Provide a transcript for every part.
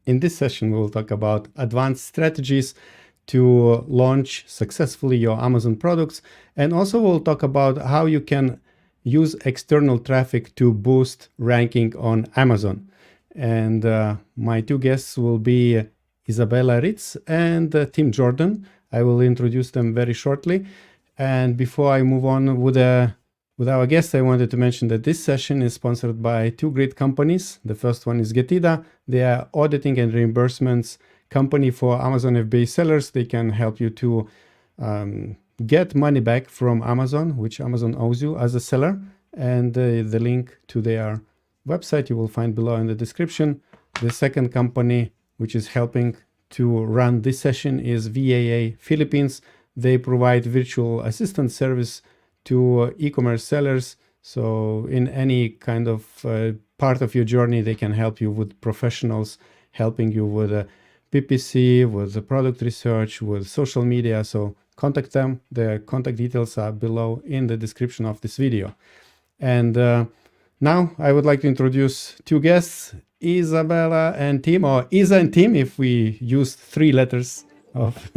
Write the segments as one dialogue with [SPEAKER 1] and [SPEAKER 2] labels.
[SPEAKER 1] in this session, we will talk about advanced strategies to launch successfully your Amazon products. And also we'll talk about how you can use external traffic to boost ranking on Amazon. And my two guests will be Isabella Ritz and Tim Jordan. I will introduce them very shortly. And before I move on with our guests, I wanted to mention that this session is sponsored by two great companies. The first one is Getida. They are auditing and reimbursements company for Amazon FBA sellers. They can help you to get money back from Amazon, which Amazon owes you as a seller. And the link to their website you will find below in the description. The second company which is helping to run this session is VAA Philippines. They provide virtual assistant service to e-commerce sellers. So in any kind of part of your journey, they can help you with professionals, helping you with PPC, with the product research, with social media. So contact them. Their contact details are below in the description of this video. And now I would like to introduce two guests, Isabella and Tim, or Isa and Tim, if we use three letters of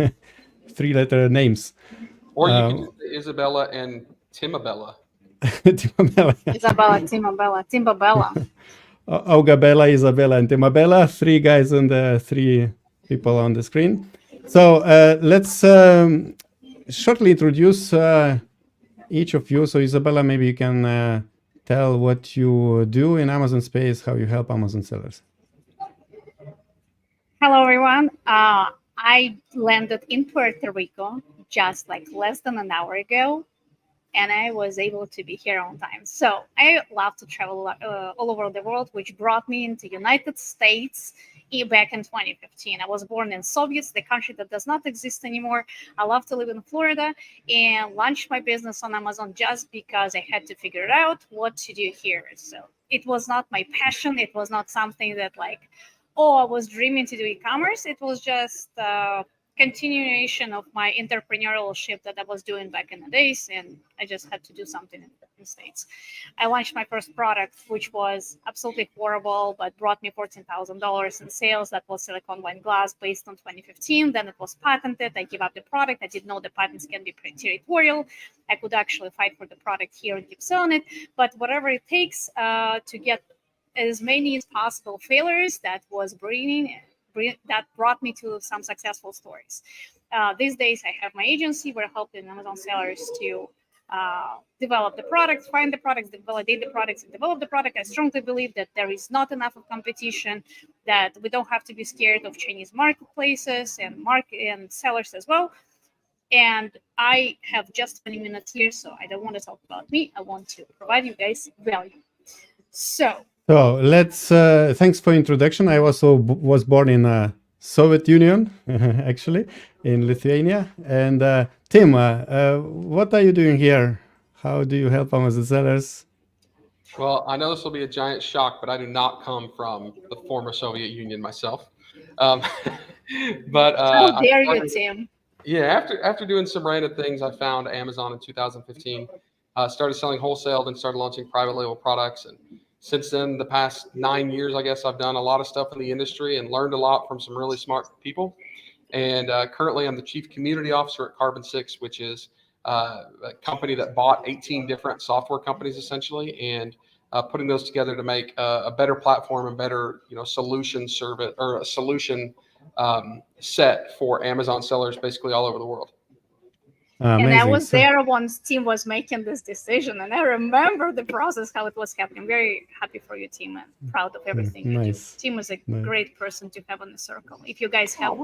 [SPEAKER 1] three-letter names.
[SPEAKER 2] Or you can just say Isabella and Timabella.
[SPEAKER 1] Timabella.
[SPEAKER 3] Isabella, Timabella, Timbabella.
[SPEAKER 1] Augabella, Isabella, and Timabella, three guys and three people on the screen. So let's shortly introduce each of you. So Isabella, maybe you can tell what you do in Amazon space, how you help Amazon sellers.
[SPEAKER 3] Hello, everyone. I landed in Puerto Rico just like less than an hour ago, and I was able to be here on time. So I love to travel all over the world, which brought me into United States back in 2015. I was born in Soviets, the country that does not exist anymore. I love to live in Florida and launched my business on Amazon just because I had to figure out what to do here. So it was not my passion. It was not something that I was dreaming to do e-commerce. It was just continuation of my entrepreneurship that I was doing back in the days, and I just had to do something in the States. I launched my first product, which was absolutely horrible, but brought me $14,000 in sales. That was silicone wine glass based on 2015. Then it was patented. I gave up the product. I didn't know the patents can be territorial. I could actually fight for the product here and keep selling it. But whatever it takes to get as many as possible failures, that was that brought me to some successful stories. These days, I have my agency. We're helping Amazon sellers to develop the products, find the products, validate the products, and develop the product. I strongly believe that there is not enough of competition, that we don't have to be scared of Chinese marketplaces and sellers as well. And I have just 20 minutes here, so I don't want to talk about me. I want to provide you guys value. So
[SPEAKER 1] let's, thanks for introduction. I also was born in Soviet Union, actually, in Lithuania. And Tim, what are you doing here? How do you help Amazon sellers?
[SPEAKER 2] Well, I know this will be a giant shock, but I do not come from the former Soviet Union myself. But
[SPEAKER 3] how dare you, Tim?
[SPEAKER 2] Yeah, after doing some random things, I found Amazon in 2015. Started selling wholesale, then started launching private label products, and since then, the past 9 years, I guess, I've done a lot of stuff in the industry and learned a lot from some really smart people. And currently, I'm the Chief Community Officer at Carbon6, which is a company that bought 18 different software companies, essentially, and putting those together to make a better platform and better, solution service or a solution set for Amazon sellers basically all over the world.
[SPEAKER 3] And I was there once Tim was making this decision, and I remember the process, how it was happening. I'm very happy for you, Tim, and proud of everything you do. Tim is a great person to have in the circle. If you guys have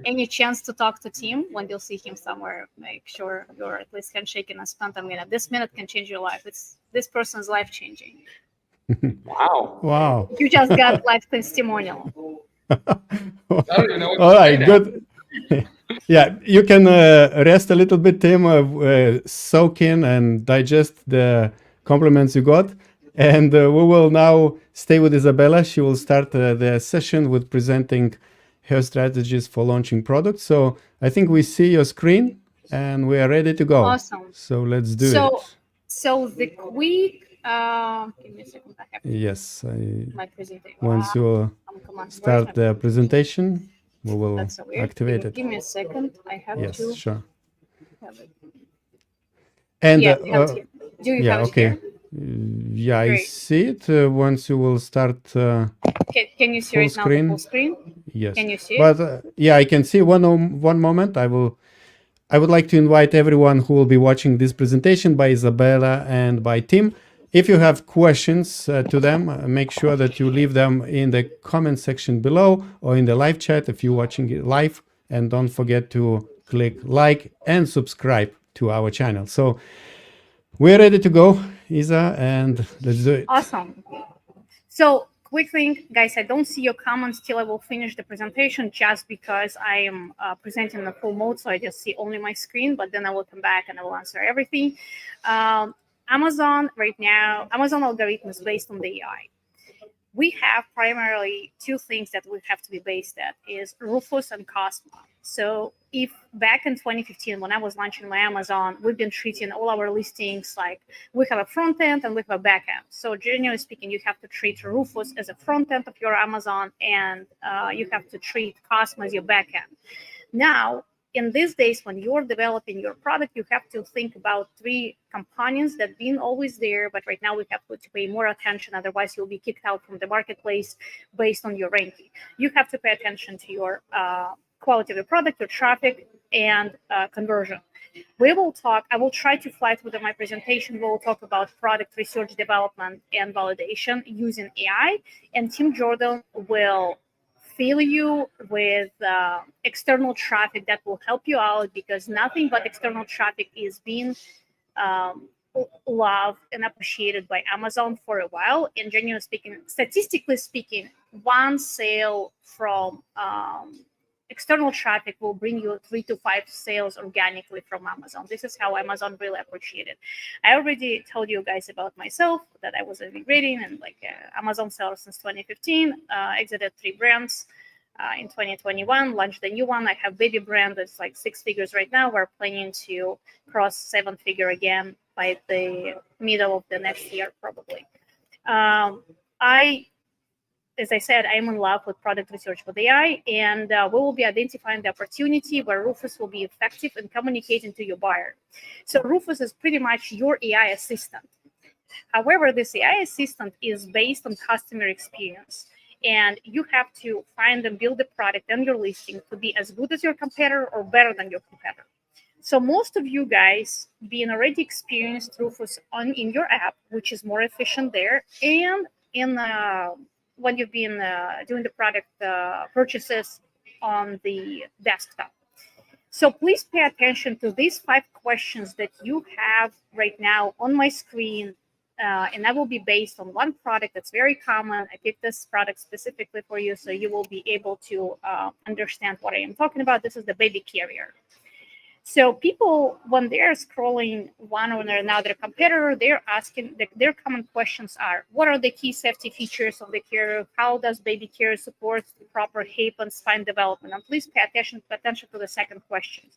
[SPEAKER 3] any chance to talk to Tim, when you'll see him somewhere, make sure you're at least handshaking and spend a minute. This minute can change your life. It's this person's life changing.
[SPEAKER 1] Wow.
[SPEAKER 3] You just got life testimonial.
[SPEAKER 2] I don't even know what
[SPEAKER 1] All right, good. Yeah, you can rest a little bit, Tim, soak in and digest the compliments you got. And we will now stay with Isabella. She will start the session with presenting her strategies for launching products. So I think we see your screen and we are ready to go.
[SPEAKER 3] Awesome.
[SPEAKER 1] So let's do it.
[SPEAKER 3] So the quick Give me a second. I have
[SPEAKER 1] Yes.
[SPEAKER 3] my presentation.
[SPEAKER 1] Once you start the presentation, we will
[SPEAKER 3] That's so weird.
[SPEAKER 1] activate it.
[SPEAKER 3] Give me a second. I have
[SPEAKER 1] Yes,
[SPEAKER 3] to
[SPEAKER 1] sure.
[SPEAKER 3] have it.
[SPEAKER 1] And
[SPEAKER 3] Yeah, I have it here. Do you
[SPEAKER 1] yeah,
[SPEAKER 3] have it
[SPEAKER 1] okay.
[SPEAKER 3] here?
[SPEAKER 1] Yeah, I
[SPEAKER 3] Great.
[SPEAKER 1] see it. Once you will start
[SPEAKER 3] Can you see
[SPEAKER 1] full
[SPEAKER 3] right now the full
[SPEAKER 1] screen.
[SPEAKER 3] screen?
[SPEAKER 1] Yes.
[SPEAKER 3] Can you see it?
[SPEAKER 1] But yeah, I can see. One moment. I would like to invite everyone who will be watching this presentation by Isabella and by Tim. If you have questions to them, make sure that you leave them in the comment section below or in the live chat if you're watching it live. And don't forget to click like and subscribe to our channel. So we're ready to go, Isa, and let's do it.
[SPEAKER 3] Awesome. So quick thing, guys, I don't see your comments till I will finish the presentation just because I am presenting in full mode. So I just see only my screen, but then I will come back and I will answer everything. Amazon right now, Amazon algorithm is based on the AI. We have primarily two things that we have to be based at is Rufus and Cosmo. So if back in 2015, when I was launching my Amazon, we've been treating all our listings like we have a front end and we have a back end. So generally speaking, you have to treat Rufus as a front end of your Amazon and you have to treat Cosmo as your back end. Now, in these days, when you're developing your product, you have to think about three components that been always there, but right now we have to pay more attention. Otherwise, you'll be kicked out from the marketplace based on your ranking. You have to pay attention to your quality of the product, your traffic, and conversion. I will try to fly through my presentation. We'll talk about product research, development, and validation using AI. And Tim Jordan will fill you with external traffic that will help you out because nothing but external traffic is being loved and appreciated by Amazon for a while. And genuinely speaking, statistically speaking, one sale from external traffic will bring you 3 to 5 sales organically from Amazon. This is how Amazon really appreciate it. I already told you guys about myself that I was immigrating and Amazon seller since 2015, exited 3 brands in 2021, launched a new one. I have baby brand that's like 6 figures right now. We're planning to cross 7-figure again by the middle of the next year, probably. As I said, I'm in love with product research with AI, and we will be identifying the opportunity where Rufus will be effective in communicating to your buyer. So Rufus is pretty much your AI assistant. However, this AI assistant is based on customer experience, and you have to find and build the product and your listing to be as good as your competitor or better than your competitor. So most of you guys being already experienced Rufus in your app, which is more efficient there, and in when you've been doing the product purchases on the desktop. So please pay attention to these 5 questions that you have right now on my screen. And that will be based on one product that's very common. I picked this product specifically for you so you will be able to understand what I am talking about. This is the baby carrier. So people, when they're scrolling one or another competitor, they're asking, their common questions are, what are the key safety features of the carrier? How does baby carrier support proper hip and spine development? And please pay attention to the second question.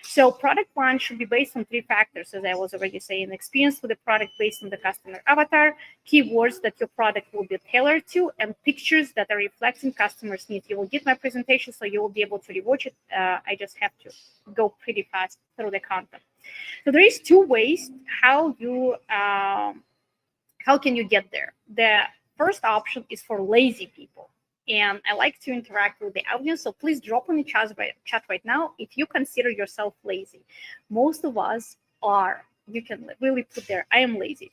[SPEAKER 3] So product one should be based on 3 factors, as I was already saying: experience with the product based on the customer avatar, keywords that your product will be tailored to, and pictures that are reflecting customers' needs. You will get my presentation, so you will be able to rewatch it. I just have to go pretty fast through the content. So there is 2 ways how can you get there. The first option is for lazy people. And I like to interact with the audience, so please drop in the chat right now if you consider yourself lazy. Most of us are. You can really put there, I am lazy.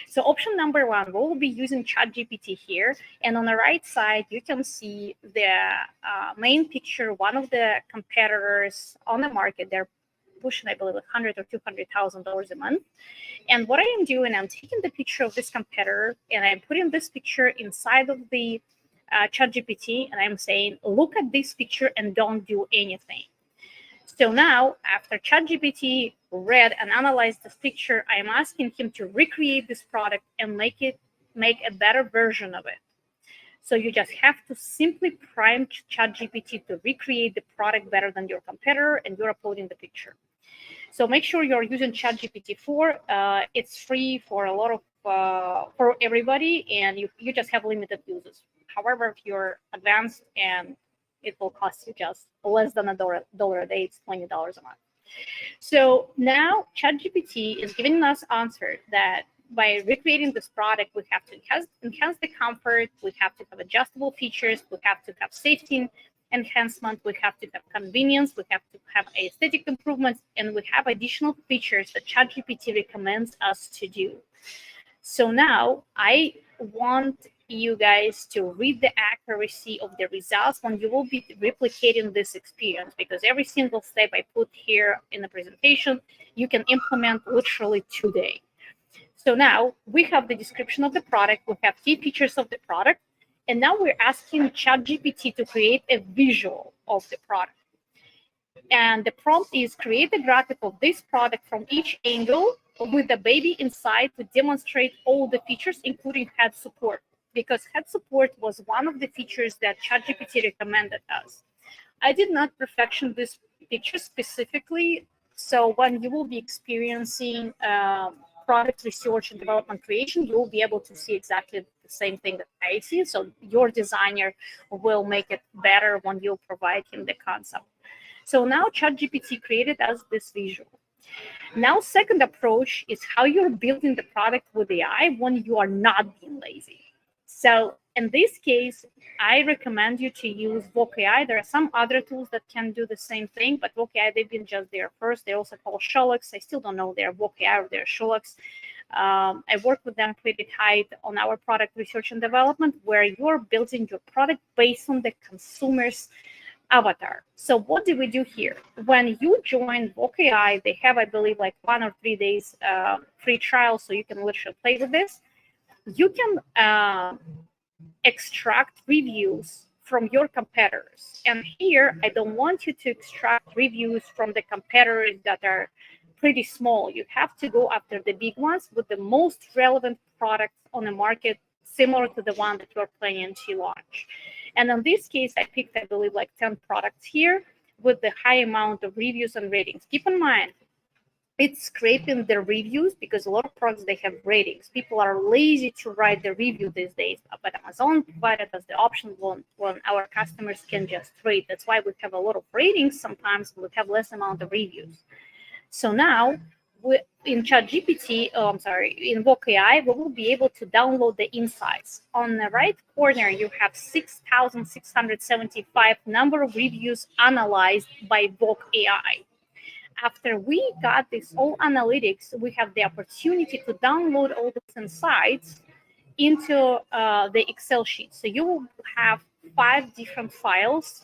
[SPEAKER 3] So option number 1, we'll be using ChatGPT here. And on the right side, you can see the main picture, one of the competitors on the market. They're pushing, I believe, $100,000 or $200,000 a month. And what I am doing, I'm taking the picture of this competitor and I'm putting this picture inside of the ChatGPT, and I'm saying, look at this picture and don't do anything. So now, after ChatGPT read and analyzed this picture, I am asking him to recreate this product and make a better version of it. So you just have to simply prime ChatGPT to recreate the product better than your competitor, and you're uploading the picture. So make sure you're using ChatGPT 4. It's free for a lot of for everybody, and you just have limited uses. However, if you're advanced, and it will cost you just less than $1 a day, it's $20 a month. So now ChatGPT is giving us answer that by recreating this product, we have to enhance the comfort, we have to have adjustable features, we have to have safety enhancement, we have to have convenience, we have to have aesthetic improvements, and we have additional features that ChatGPT recommends us to do. So now I want you guys to read the accuracy of the results when you will be replicating this experience, because every single step I put here in the presentation, you can implement literally today. So now we have the description of the product, we have key features of the product, and now we're asking ChatGPT to create a visual of the product. And the prompt is create a graphic of this product from each angle with the baby inside to demonstrate all the features, including head support, because head support was one of the features that ChatGPT recommended us. I did not perfection this picture specifically, so when you will be experiencing product research and development creation, you will be able to see exactly the same thing that I see. So your designer will make it better when you provide him the concept. So now ChatGPT created us this visual. Now, second approach is how you're building the product with AI when you are not being lazy. So in this case, I recommend you to use VokeAI. There are some other tools that can do the same thing, but VokeAI, they've been just there first. They're also called Sholux. I still don't know they're VokeAI or they're Sholux. I work with them pretty tight on our product research and development, where you're building your product based on the consumer's avatar. So what do we do here? When you join VokeAI, they have, I believe, like 1 or 3 days free trial, so you can literally play with this. You can extract reviews from your competitors. And here, I don't want you to extract reviews from the competitors that are pretty small. You have to go after the big ones with the most relevant products on the market, similar to the one that you're planning to launch. And in this case, I picked, I believe, like 10 products here with the high amount of reviews and ratings. Keep in mind, it's scraping the reviews because a lot of products, they have ratings. People are lazy to write the review these days, but Amazon provided us the option when our customers can just rate. That's why we have a lot of ratings sometimes, we have less amount of reviews. So now, in ChatGPT, in VokeAI, we will be able to download the insights. On the right corner, you have 6,675 number of reviews analyzed by VokeAI. After we got this whole analytics, we have the opportunity to download all these insights into the Excel sheet. So you will have 5 different files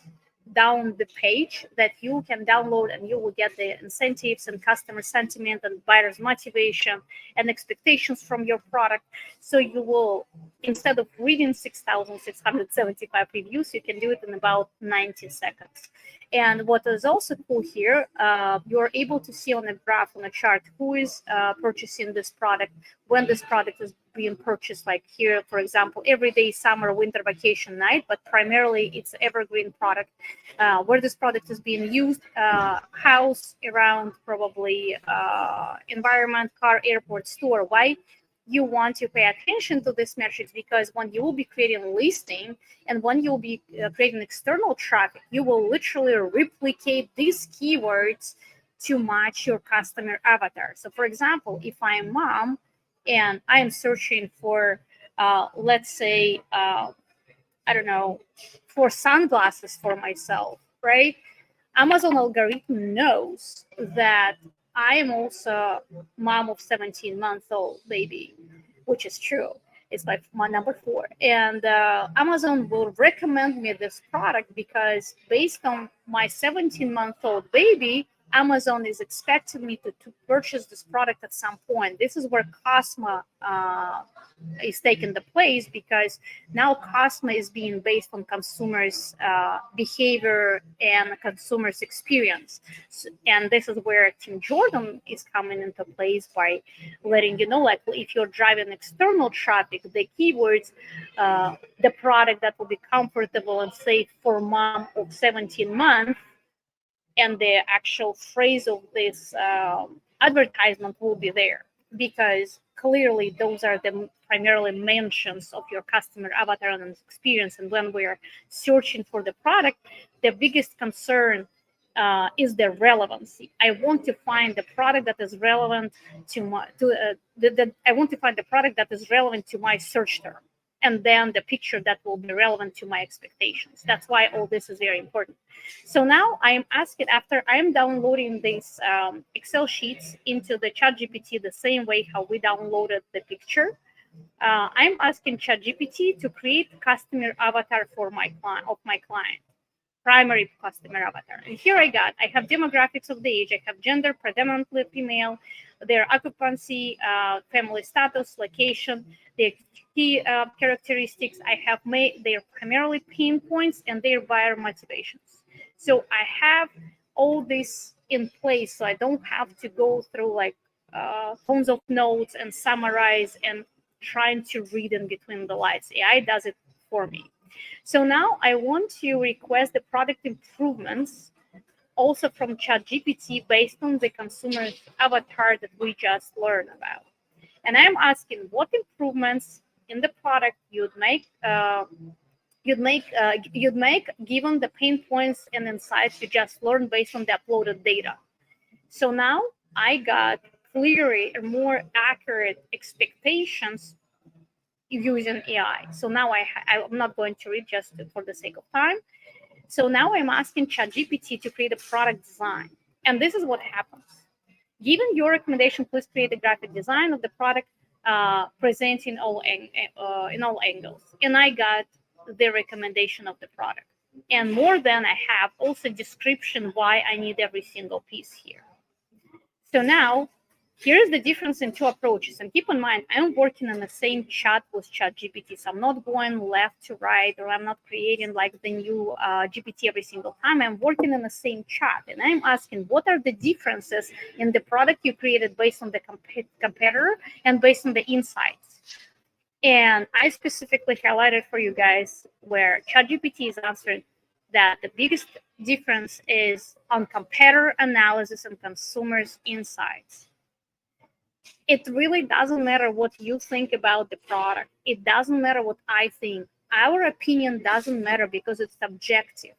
[SPEAKER 3] down the page that you can download, and you will get the incentives and customer sentiment and buyers motivation and expectations from your product. So you will, instead of reading 6,675 reviews, you can do it in about 90 seconds. And what is also cool here, you're able to see on a graph, on a chart, who is purchasing this product, when this product is being purchased. Like here, for example, everyday summer, winter vacation night, but primarily it's an evergreen product. Where this product is being used, house, around, probably environment, car, airport, store. Why you want to pay attention to these metrics? Because when you will be creating a listing and when you'll be creating external traffic, you will literally replicate these keywords to match your customer avatar. So for example, if I'm mom and I'm searching for, let's say, I don't know, for sunglasses for myself, right? Amazon algorithm knows that I am also mom of 17-month-old baby, which is true. It's my number 4. And Amazon will recommend me this product because based on my 17-month-old baby, Amazon is expecting me to purchase this product at some point. This is where Cosmo is taking the place, because now Cosmo is being based on consumers' behavior and consumers' experience. And this is where Team Jordan is coming into place by letting you know, like, if you're driving external traffic, the keywords, the product that will be comfortable and safe for mom of 17 months, and the actual phrase of this advertisement will be there, because clearly those are the primarily mentions of your customer avatar and experience. And when we're searching for the product, the biggest concern is the relevancy. I want to find the product that is relevant to my I want to find the product that is relevant to my search term, and then the picture that will be relevant to my expectations. That's why all this is very important. So now I am asking, after I am downloading these Excel sheets into the ChatGPT the same way how we downloaded the picture, I'm asking ChatGPT to create customer avatar for my client, primary customer avatar. And here I have demographics of the age, I have gender, predominantly female, their occupancy, family status, location, their key characteristics. I have made their primarily pain points and their buyer motivations. So I have all this in place, so I don't have to go through like tons of notes and summarize and trying to read in between the lines. AI does it for me. So now I want to request the product improvements also from ChatGPT based on the consumer's avatar that we just learned about. And I'm asking what improvements in the product you'd make given the pain points and insights you just learned based on the uploaded data. So now I got clearer and more accurate expectations using AI. So now I'm not going to read just for the sake of time. So now I'm asking ChatGPT to create a product design. And this is what happens. Given your recommendation, please create a graphic design of the product presenting in all angles. And I got the recommendation of the product. And more than I have also description why I need every single piece here. So now, here's the difference in two approaches. And keep in mind, I'm working in the same chat with ChatGPT. So I'm not going left to right, or I'm not creating like the new GPT every single time. I'm working in the same chat. And I'm asking, what are the differences in the product you created based on the competitor and based on the insights? And I specifically highlighted for you guys where ChatGPT is answering that the biggest difference is on competitor analysis and consumers' insights. It really doesn't matter what you think about the product. It doesn't matter what I think. Our opinion doesn't matter because it's subjective.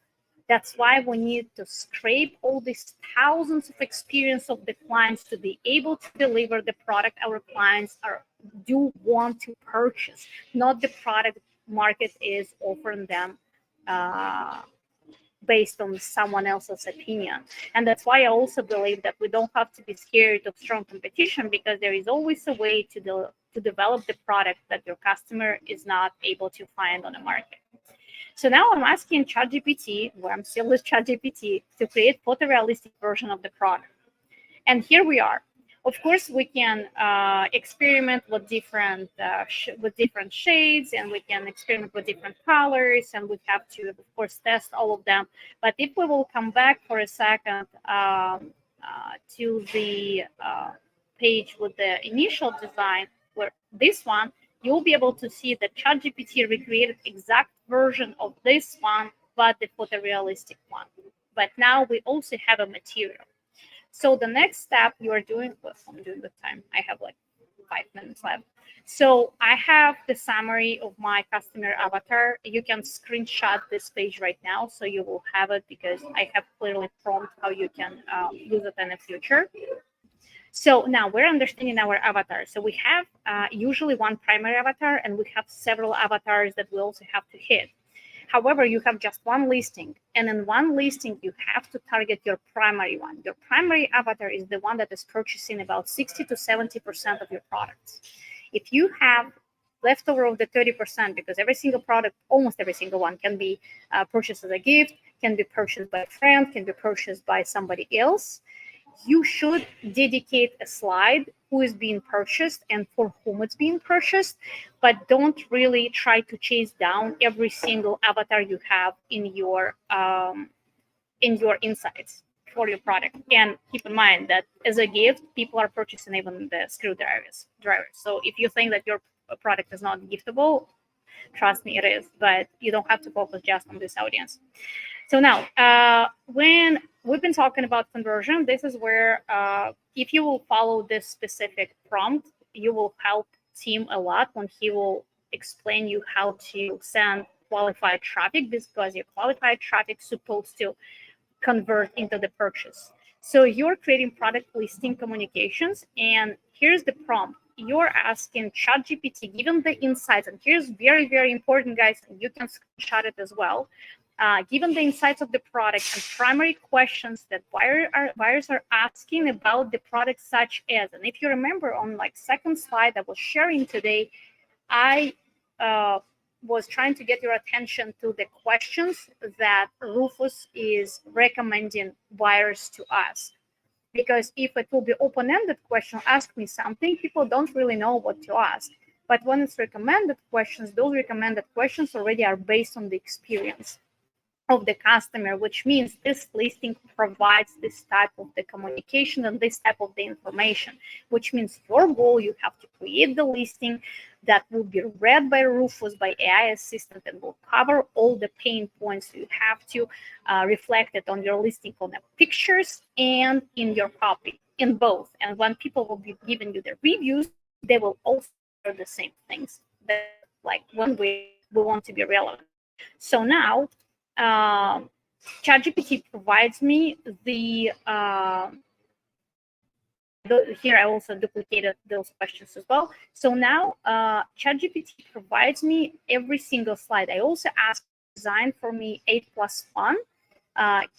[SPEAKER 3] That's why we need to scrape all these thousands of experience of the clients to be able to deliver the product our clients do want to purchase, not the product market is offering them based on someone else's opinion. And that's why I also believe that we don't have to be scared of strong competition, because there is always a way to develop the product that your customer is not able to find on the market. So now I'm asking ChatGPT, where I'm still with ChatGPT, to create photorealistic version of the product. And here we are. Of course, we can experiment with different shades, and we can experiment with different colors, and we have to, of course, test all of them. But if we will come back for a second to the page with the initial design, where this one, you'll be able to see that ChatGPT recreated exact version of this one, but the photorealistic one. But now we also have a material. So the next step you are doing, well, I'm doing the time. I have like 5 minutes left. So I have the summary of my customer avatar. You can screenshot this page right now, so you will have it, because I have clearly prompted how you can use it in the future. So now we're understanding our avatar. So we have usually one primary avatar, and we have several avatars that we also have to hit. However, you have just one listing, and in one listing, you have to target your primary one. Your primary avatar is the one that is purchasing about 60 to 70% of your products. If you have leftover of the 30%, because every single product, almost every single one, can be purchased as a gift, can be purchased by a friend, can be purchased by somebody else, you should dedicate a slide who is being purchased and for whom it's being purchased, but don't really try to chase down every single avatar you have in your insights for your product. And keep in mind that as a gift, people are purchasing even the screwdrivers. So if you think that your product is not giftable, trust me, it is, but you don't have to focus just on this audience. So now, when we've been talking about conversion, this is where if you will follow this specific prompt, you will help Tim a lot when he will explain you how to send qualified traffic, because your qualified traffic is supposed to convert into the purchase. So you're creating product listing communications, and here's the prompt. You're asking ChatGPT, given the insights, and here's very, very important, guys, and you can screenshot it as well. Given the insights of the product and primary questions that buyers are asking about the product, such as, and if you remember on like second slide I was sharing today, I was trying to get your attention to the questions that Rufus is recommending buyers to ask. Because if it will be open-ended question, ask me something, people don't really know what to ask. But when it's recommended questions, those recommended questions already are based on the experience of the customer, which means this listing provides this type of the communication and this type of the information, which means your goal, you have to create the listing that will be read by Rufus, by AI assistant, and will cover all the pain points. You have to reflect it on your listing, on the pictures and in your copy, in both. And when people will be giving you their reviews, they will also do the same things, that, like when we want to be relevant. So now, ChatGPT provides me the here I also duplicated those questions as well. So now ChatGPT provides me every single slide. I also asked design for me 8+1,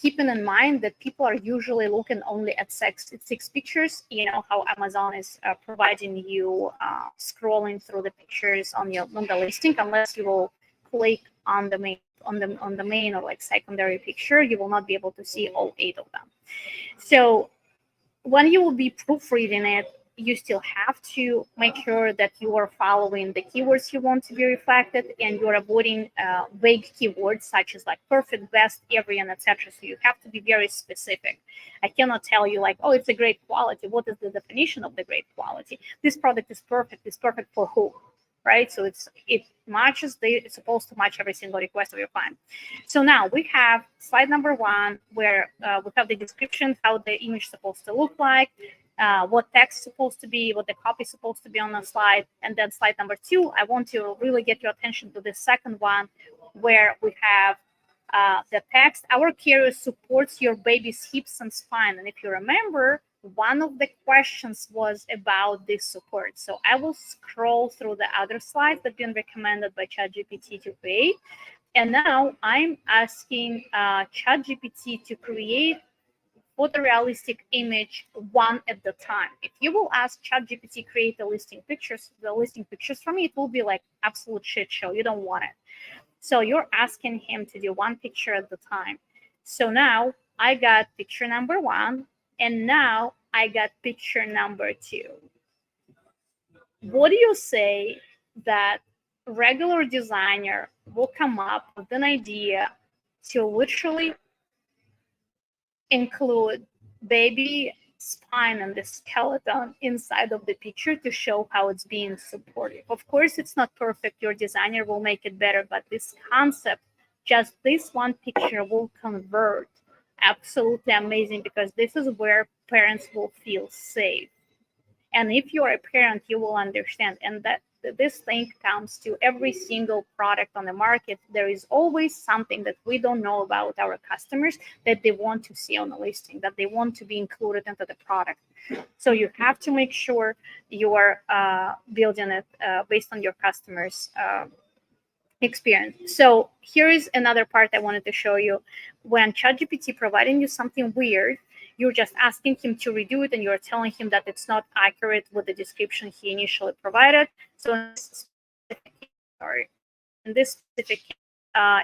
[SPEAKER 3] keeping in mind that people are usually looking only at six pictures. You know how Amazon is providing you scrolling through the pictures on the listing, unless you will click on the main or like secondary picture, you will not be able to see all 8 of them. So when you will be proofreading it, you still have to make sure that you are following the keywords you want to be reflected, and you're avoiding vague keywords such as like perfect, best, every, and etc. So you have to be very specific. I cannot tell you like, oh, it's a great quality. What is the definition of the great quality? This product is perfect. It's perfect for who? Right? So it's supposed to match every single request of your client. So now we have slide number 1, where we have the description, how the image is supposed to look like, what text is supposed to be, what the copy is supposed to be on the slide. And then slide number 2, I want to really get your attention to the second one, where we have the text. Our carrier supports your baby's hips and spine. And if you remember, one of the questions was about this support. So I will scroll through the other slides that have been recommended by ChatGPT to create. And now I'm asking ChatGPT to create photorealistic image one at the time. If you will ask ChatGPT create the listing pictures for me, it will be like absolute shit show. You don't want it. So you're asking him to do one picture at the time. So now I got picture number 1. And now I got picture number 2. What do you say that regular designer will come up with an idea to literally include baby spine and the skeleton inside of the picture to show how it's being supportive? Of course, it's not perfect. Your designer will make it better, but this concept, just this one picture will convert absolutely amazing, because this is where parents will feel safe. And if you're a parent, you will understand. And that this thing comes to every single product on the market. There is always something that we don't know about our customers that they want to see on the listing, that they want to be included into the product. So you have to make sure you are building it based on your customers' experience. So here is another part I wanted to show you. When ChatGPT providing you something weird, you're just asking him to redo it, and you're telling him that it's not accurate with the description he initially provided. So in this specific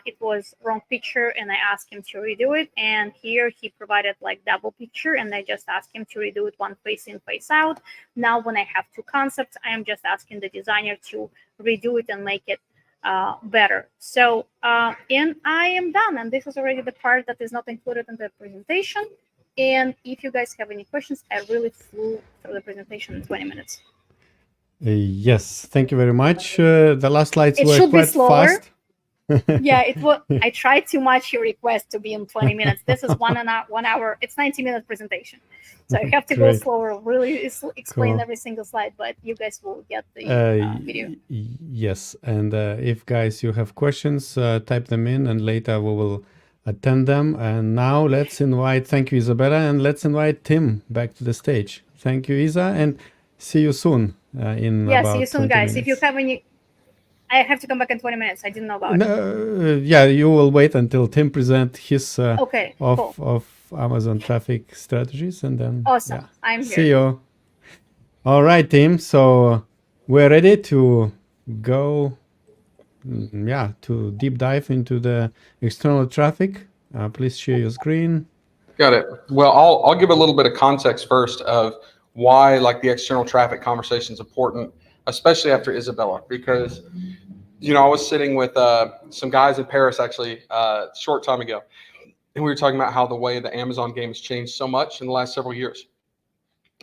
[SPEAKER 3] it was wrong picture, and I asked him to redo it. And here he provided like double picture, and I just asked him to redo it one face in, face out. Now when I have 2 concepts, I am just asking the designer to redo it and make it better. So and I am done, and this is already the part that is not included in the presentation. And if you guys have any questions, I really flew through the presentation in 20 minutes.
[SPEAKER 1] Yes, thank you very much. The last slides
[SPEAKER 3] It
[SPEAKER 1] were
[SPEAKER 3] should be
[SPEAKER 1] quite
[SPEAKER 3] slower.
[SPEAKER 1] fast.
[SPEAKER 3] Yeah, it was. I tried too much your request to be in 20 minutes. This is 1 hour. It's 90-minute presentation, so I have to go
[SPEAKER 1] Great.
[SPEAKER 3] slower. Really explain
[SPEAKER 1] Cool.
[SPEAKER 3] every single slide, but you guys will get the video.
[SPEAKER 1] Yes, and if guys you have questions, type them in, and later we will attend them. And now thank you, Isabella, and let's invite Tim back to the stage. Thank you, Isa, and see you soon in
[SPEAKER 3] Yeah,
[SPEAKER 1] about
[SPEAKER 3] see you soon,
[SPEAKER 1] 20
[SPEAKER 3] guys.
[SPEAKER 1] minutes.
[SPEAKER 3] If you have any, I have to come back in 20 minutes. I didn't know about it.
[SPEAKER 1] No, yeah, you will wait until Tim present his
[SPEAKER 3] Okay, cool.
[SPEAKER 1] of Amazon traffic strategies, and then
[SPEAKER 3] Awesome.
[SPEAKER 1] yeah.
[SPEAKER 3] I'm
[SPEAKER 1] See
[SPEAKER 3] here.
[SPEAKER 1] you. All right, Tim. So we're ready to go, to deep dive into the external traffic. Please share your screen.
[SPEAKER 2] Got it. Well, I'll give a little bit of context first of why like the external traffic conversation is important, especially after Isabella, because I was sitting with some guys in Paris actually a short time ago, and we were talking about how the way the Amazon game has changed so much in the last several years.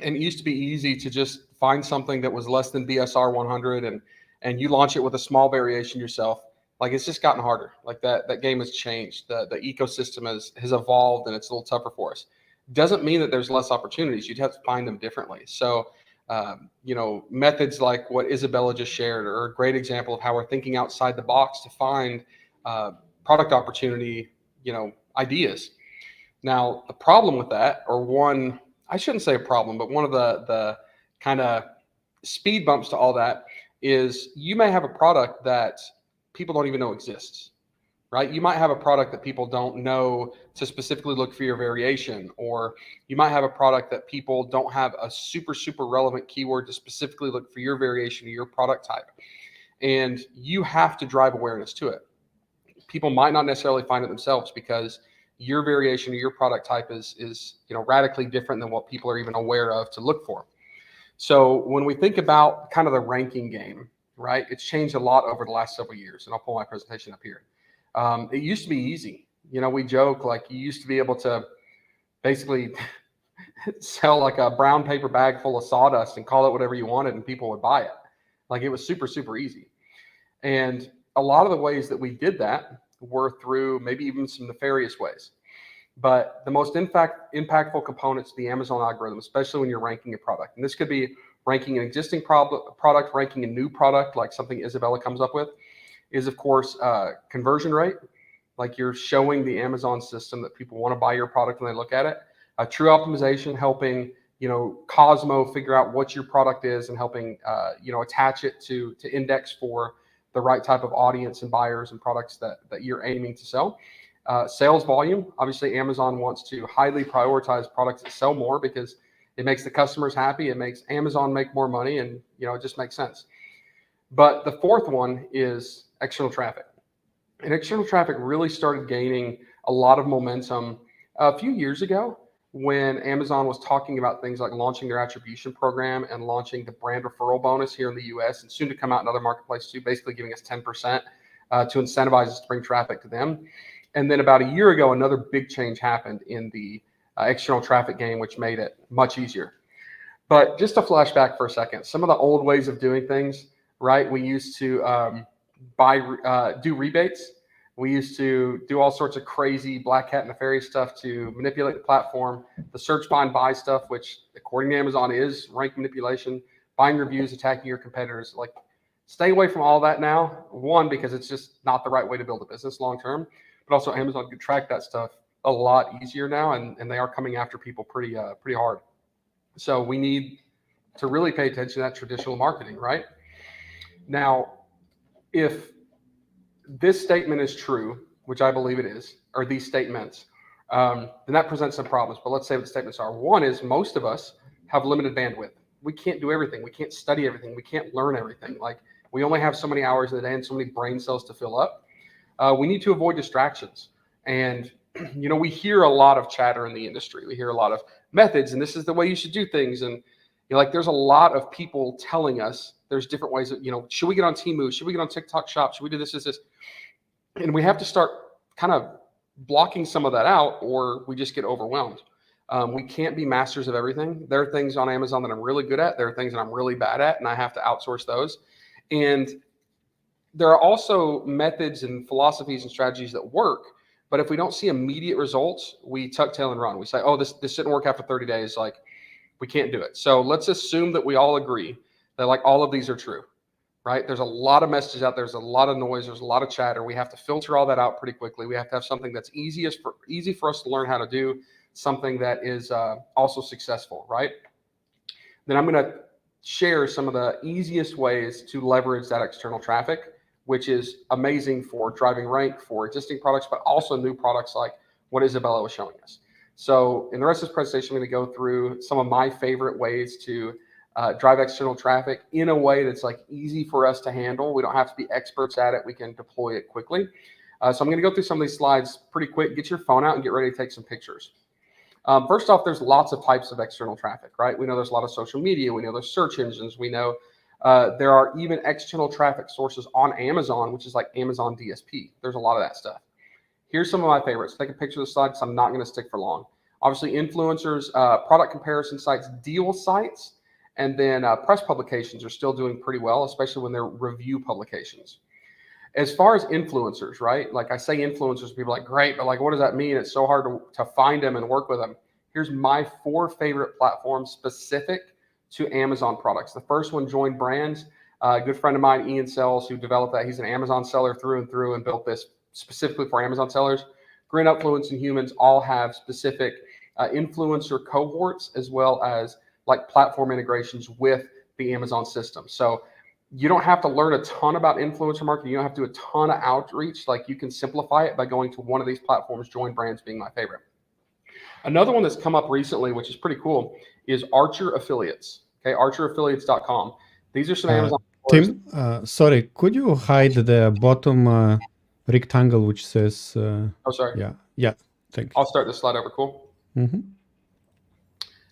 [SPEAKER 2] And it used to be easy to just find something that was less than BSR 100 and you launch it with a small variation yourself. Like it's just gotten harder. Like that game has changed. The ecosystem has evolved and it's a little tougher for us. Doesn't mean that there's less opportunities. You'd have to find them differently. So methods like what Isabella just shared are a great example of how we're thinking outside the box to find product opportunity, ideas. Now, the problem with that, or one, I shouldn't say a problem, but one of the kind of speed bumps to all that is you may have a product that people don't even know exists, right? You might have a product that people don't know to specifically look for your variation, or you might have a product that people don't have a super, super relevant keyword to specifically look for your variation or your product type. And you have to drive awareness to it. People might not necessarily find it themselves because your variation or your product type is radically different than what people are even aware of to look for. So when we think about kind of the ranking game, right, it's changed a lot over the last several years. And I'll pull my presentation up here. It used to be easy. We joke like you used to be able to basically sell like a brown paper bag full of sawdust and call it whatever you wanted and people would buy it. Like it was super, super easy. And a lot of the ways that we did that were through maybe even some nefarious ways. But the most impactful components of the Amazon algorithm, especially when you're ranking a product, and this could be ranking an existing product, ranking a new product, like something Isabella comes up with, is of course conversion rate. Like you're showing the Amazon system that people want to buy your product when they look at it. True optimization, helping Cosmo figure out what your product is and helping attach it to index for the right type of audience and buyers and products that you're aiming to sell. Sales volume, obviously Amazon wants to highly prioritize products that sell more because it makes the customers happy, it makes Amazon make more money, and it just makes sense. But the fourth one is external traffic. And external traffic really started gaining a lot of momentum a few years ago when Amazon was talking about things like launching their attribution program and launching the brand referral bonus here in the US and soon to come out in other marketplaces too, basically giving us 10% to incentivize us to bring traffic to them. And then about a year ago, another big change happened in the external traffic game, which made it much easier. But just to flash back for a second, some of the old ways of doing things, right? We used to do rebates. We used to do all sorts of crazy black hat nefarious stuff to manipulate the platform. The search, find, buy stuff, which according to Amazon is rank manipulation, buying reviews, attacking your competitors. Like, stay away from all that now. One, because it's just not the right way to build a business long term. But also Amazon can track that stuff a lot easier now, and they are coming after people pretty hard. So we need to really pay attention to that traditional marketing, right? Now, if this statement is true, which I believe it is, or these statements, then that presents some problems. But let's say what the statements are. One is most of us have limited bandwidth. We can't do everything. We can't study everything. We can't learn everything. Like we only have so many hours in the day and so many brain cells to fill up. We need to avoid distractions. And, we hear a lot of chatter in the industry. We hear a lot of methods, and this is the way you should do things. And there's a lot of people telling us there's different ways that, should we get on Temu? Should we get on TikTok Shop? Should we do this? And we have to start kind of blocking some of that out, or we just get overwhelmed. We can't be masters of everything. There are things on Amazon that I'm really good at. There are things that I'm really bad at, and I have to outsource those. And there are also methods and philosophies and strategies that work. But if we don't see immediate results, we tuck tail and run. We say, oh, this didn't work after 30 days. Like, we can't do it. So let's assume that we all agree that like all of these are true, right? There's a lot of messages out there. There's a lot of noise. There's a lot of chatter. We have to filter all that out pretty quickly. We have to have something that's easy for us to learn how to do, something that is also successful, right? Then I'm going to share some of the easiest ways to leverage that external traffic, which is amazing for driving rank for existing products, but also new products like what Isabella was showing us. So in the rest of this presentation, I'm going to go through some of my favorite ways to drive external traffic in a way that's like easy for us to handle. We don't have to be experts at it. We can deploy it quickly. So I'm going to go through some of these slides pretty quick. Get your phone out and get ready to take some pictures. First off, there's lots of types of external traffic, right? We know there's a lot of social media. We know there's search engines. We know there are even external traffic sources on Amazon, which is like Amazon DSP. There's a lot of that stuff. Here's some of my favorites. Take a picture of the slide because I'm not going to stick for long. Obviously, influencers, product comparison sites, deal sites, and then press publications are still doing pretty well, especially when they're review publications. As far as influencers, right? Like I say influencers, people are like, great, but like, what does that mean? It's so hard to find them and work with them. Here's my 4 favorite platforms specific to Amazon products. The first one, Join Brands. A good friend of mine, Ian Sells, who developed that. He's an Amazon seller through and through and built this specifically for Amazon sellers. Green Upfluence and Humans all have specific influencer cohorts, as well as like platform integrations with the Amazon system. So you don't have to learn a ton about influencer marketing. You don't have to do a ton of outreach. Like, you can simplify it by going to one of these platforms, Join Brands being my favorite. Another one that's come up recently, which is pretty cool, is Archer Affiliates. Okay, archeraffiliates.com. These are some Amazon.
[SPEAKER 1] Tim, sorry, could you hide the bottom rectangle which says?
[SPEAKER 2] Oh, sorry.
[SPEAKER 1] Yeah. Thank you.
[SPEAKER 2] I'll start this slide over. Cool.
[SPEAKER 1] Mm-hmm.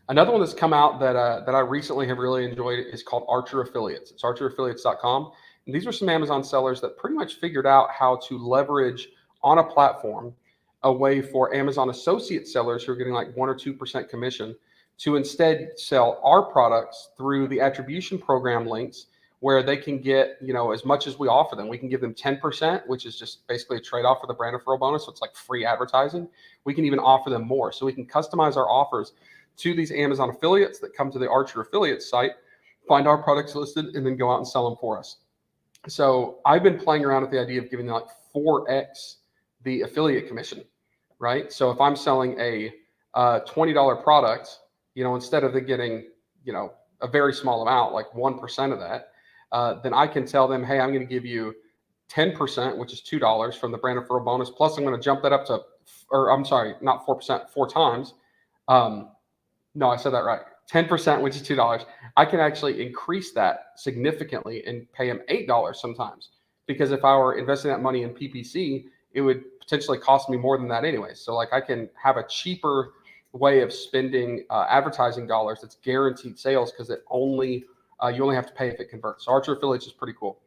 [SPEAKER 2] Another one that's come out that I recently have really enjoyed is called Archer Affiliates. It's archeraffiliates.com. And these are some Amazon sellers that pretty much figured out how to leverage on a platform a way for Amazon associate sellers who are getting like 1 or 2% commission to instead sell our products through the attribution program links, where they can get, you know, as much as we offer them. We can give them 10%, which is just basically a trade-off for the brand referral bonus. So it's like free advertising. We can even offer them more. So we can customize our offers to these Amazon affiliates that come to the Archer Affiliates site, find our products listed, and then go out and sell them for us. So I've been playing around with the idea of giving them like 4x the affiliate commission, right? So if I'm selling a $20 product, you know, instead of getting, you know, a very small amount, like 1% of that, then I can tell them, hey, I'm going to give you 10%, which is $2 from the brand referral bonus. Plus I'm going to jump that up to, or I'm sorry, not 4%, 4 times. No, I said that right. 10%, which is $2. I can actually increase that significantly and pay them $8 sometimes, because if I were investing that money in PPC, it would potentially cost me more than that anyway. So like, I can have a cheaper way of spending advertising dollars that's guaranteed sales, because it only you only have to pay if it converts. So Archer Affiliates is pretty cool.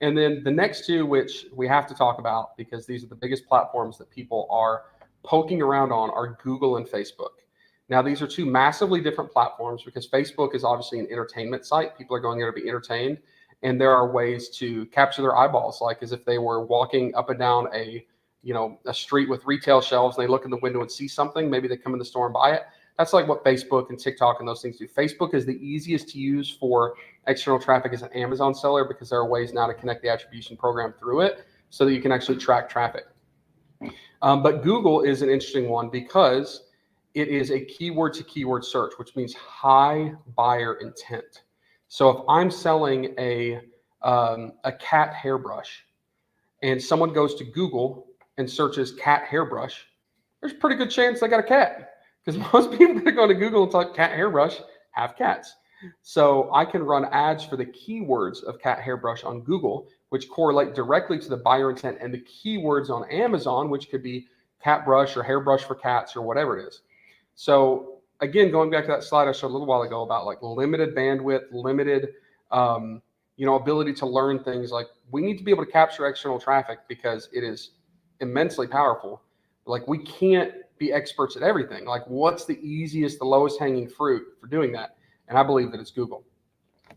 [SPEAKER 2] And then the next two, which we have to talk about because these are the biggest platforms that people are poking around on, are Google and Facebook. Now, these are two massively different platforms, because Facebook is obviously an entertainment site. People are going there to be entertained. And there are ways to capture their eyeballs, like as if they were walking up and down a street with retail shelves, and they look in the window and see something. Maybe they come in the store and buy it. That's like what Facebook and TikTok and those things do. Facebook is the easiest to use for external traffic as an Amazon seller, because there are ways now to connect the attribution program through it so that you can actually track traffic. But Google is an interesting one, because it is a keyword to keyword search, which means high buyer intent. So if I'm selling a cat hairbrush and someone goes to Google and searches cat hairbrush, there's a pretty good chance they got a cat, because most people that go to Google and type cat hairbrush have cats. So I can run ads for the keywords of cat hairbrush on Google, which correlate directly to the buyer intent, and the keywords on Amazon, which could be cat brush or hairbrush for cats or whatever it is. So again, going back to that slide I showed a little while ago about like limited bandwidth, limited ability to learn things, like we need to be able to capture external traffic because it is immensely powerful. Like, we can't be experts at everything. Like, what's the easiest, the lowest hanging fruit for doing that? And I believe that it's Google.